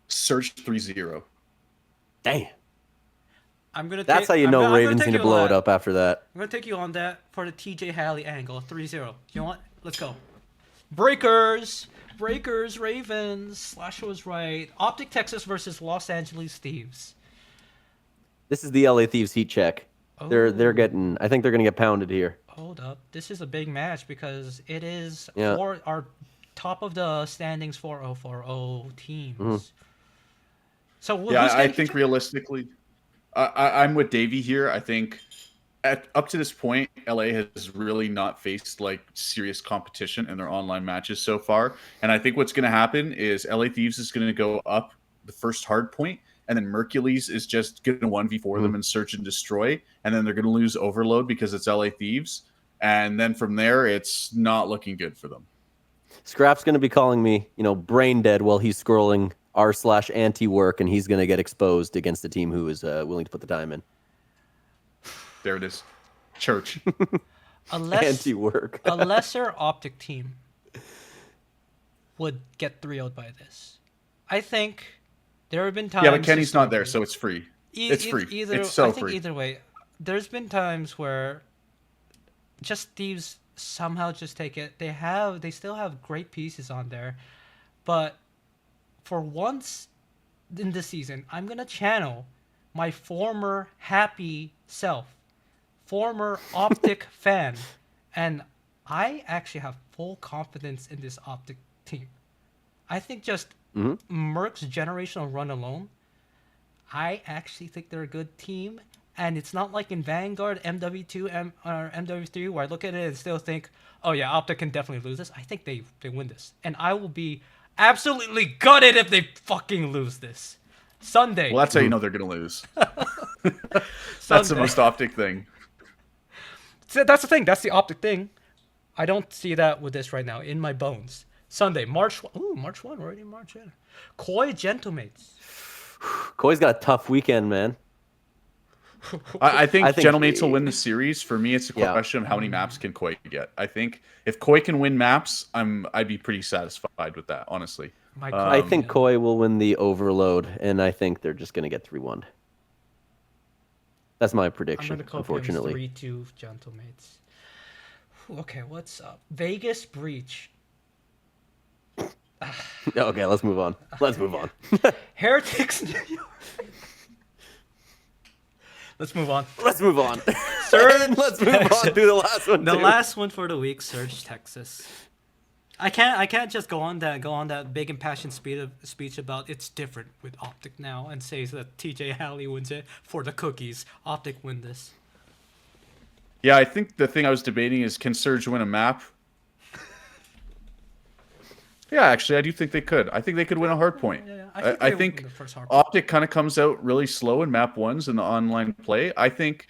Surge 3-0. Dang. That's how you know Ravens need to blow it up after that. I'm gonna take you on that for the TJ Halley angle. 3-0. You know what? Let's go. Breakers, Ravens. Slasher was right. Optic Texas versus Los Angeles Thieves. This is the LA Thieves heat check. They're getting. I think they're gonna get pounded here. Hold up. This is a big match because it is Yeah. for our top of the standings 4-0 teams. Mm-hmm. So who's Yeah, I getting think realistically, I'm with Davey here. I think up to this point, LA has really not faced serious competition in their online matches so far. And I think what's going to happen is LA Thieves is going to go up the first hard point, and then Mercules is just going to 1v4 them and search and destroy, and then they're going to lose Overload because it's LA Thieves. And then from there, it's not looking good for them. Scrap's going to be calling me, brain dead while he's scrolling r/anti-work, and he's going to get exposed against a team who is willing to put the time in. There it is. Church. Anti-work. A lesser Optic team would get 3-0'd by this. I think there have been times. Yeah, but Kenny's not there, so it's free. It's free. It's so I think free. either way, there's been times where just Thieves somehow just take it. They still have great pieces on there, but for once in this season, I'm gonna channel my former happy self, former Optic fan, and I actually have full confidence in this Optic team. I think just Merc's generational run alone, I actually think they're a good team. And it's not like in Vanguard, MW2, or MW3, where I look at it and still think, oh yeah, Optic can definitely lose this. I think they win this. And I will be absolutely gutted if they fucking lose this. Sunday. Well, that's how you know they're going to lose. That's the most Optic thing. So that's the thing. That's the Optic thing. I don't see that with this right now in my bones. Sunday, March 1. Ooh, March 1. Already March 1. Koi Gentlemates. Koi's got a tough weekend, man. I think Gentlemates will win the he- series. For me, it's a question of how many maps can Koi get. I think if Koi can win maps, I'd be pretty satisfied with that, honestly. I think Koi will win the Overload, and I think they're just going to get 3-1. That's my I'm prediction, gonna call unfortunately. 3-2 Gentlemates. Okay, what's up? Vegas Breach. Okay, let's move on. Let's move on. Heretics New York. Let's move on. Let's move on. Surge, Let's move on to the last one. The too. last one for the week, Surge, Texas. I can't just go on that big impassioned speech about it's different with Optic now and say that TJ Halley wins it for the cookies. Optic win this. Yeah, I think the thing I was debating is, can Surge win a map? Yeah, actually, I do think they could. I think they could win a hard point. Yeah, I they think win the first hard point. Optic kind of comes out really slow in map ones in the online play. I think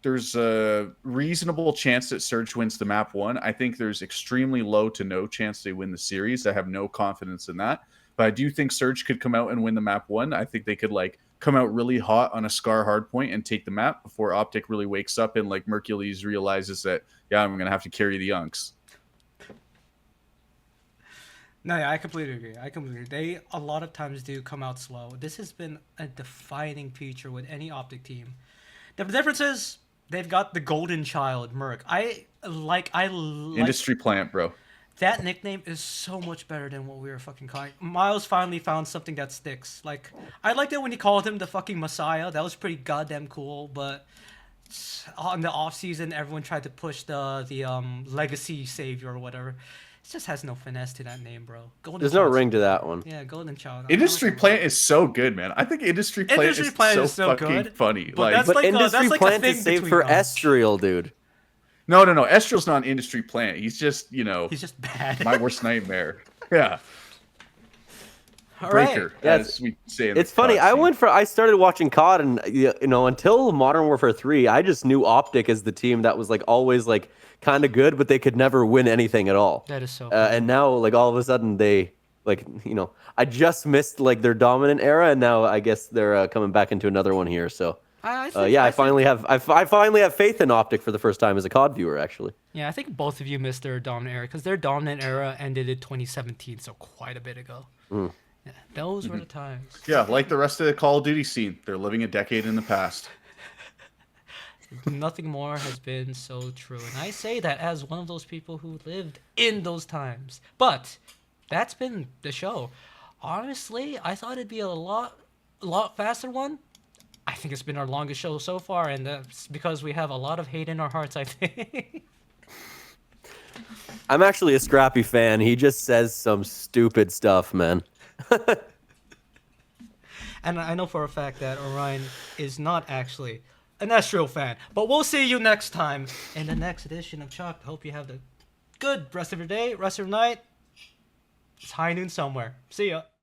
there's a reasonable chance that Surge wins the map one. I think there's extremely low to no chance they win the series. I have no confidence in that. But I do think Surge could come out and win the map one. I think they could come out really hot on a Scar hardpoint and take the map before Optic really wakes up and Mercules realizes that, yeah, I'm gonna have to carry the Unks. No, yeah, I completely agree. They a lot of times do come out slow. This has been a defining feature with any Optic team. The difference is they've got the golden child, Merc. I like Industry plant, bro. that nickname is so much better than what we were fucking calling. Miles finally found something that sticks. I liked it when he called him the fucking Messiah. That was pretty goddamn cool. But on the off season, everyone tried to push the legacy savior or whatever. It just has no finesse to that name, bro. Golden There's no Child's- ring to that one. Yeah, Golden Child. Industry plant is so good, man. I think Industry plant is so fucking good, funny. but that's But like Industry that's like a Plant thing is saved between for them. Estriel, dude. No. Estrel's not an Industry plant. He's just, He's just bad. my worst nightmare. Yeah. All right. Breaker, Yeah, as we say in the It's funny. COD scene. I started watching COD, and until Modern Warfare 3, I just knew Optic as the team that was always kind of good, but they could never win anything at all. That is so. And now all of a sudden they I just missed their dominant era, and now I guess they're coming back into another one here. So I finally have faith in Optic for the first time as a COD viewer, actually. Yeah, I think both of you missed their dominant era because their dominant era ended in 2017, so quite a bit ago. Yeah, those were the times. Yeah, like the rest of the Call of Duty scene, they're living a decade in the past. Nothing more has been so true, and I say that as one of those people who lived in those times. But that's been the show. Honestly, I thought it'd be a lot faster one. I think it's been our longest show so far, and that's because we have a lot of hate in our hearts, I think. I'm actually a Scrappy fan. He just says some stupid stuff, man. And I know for a fact that Orion is not actually an Astro fan. But we'll see you next time in the next edition of Chuck. Hope you have the good rest of your day, rest of your night. It's high noon somewhere. See ya.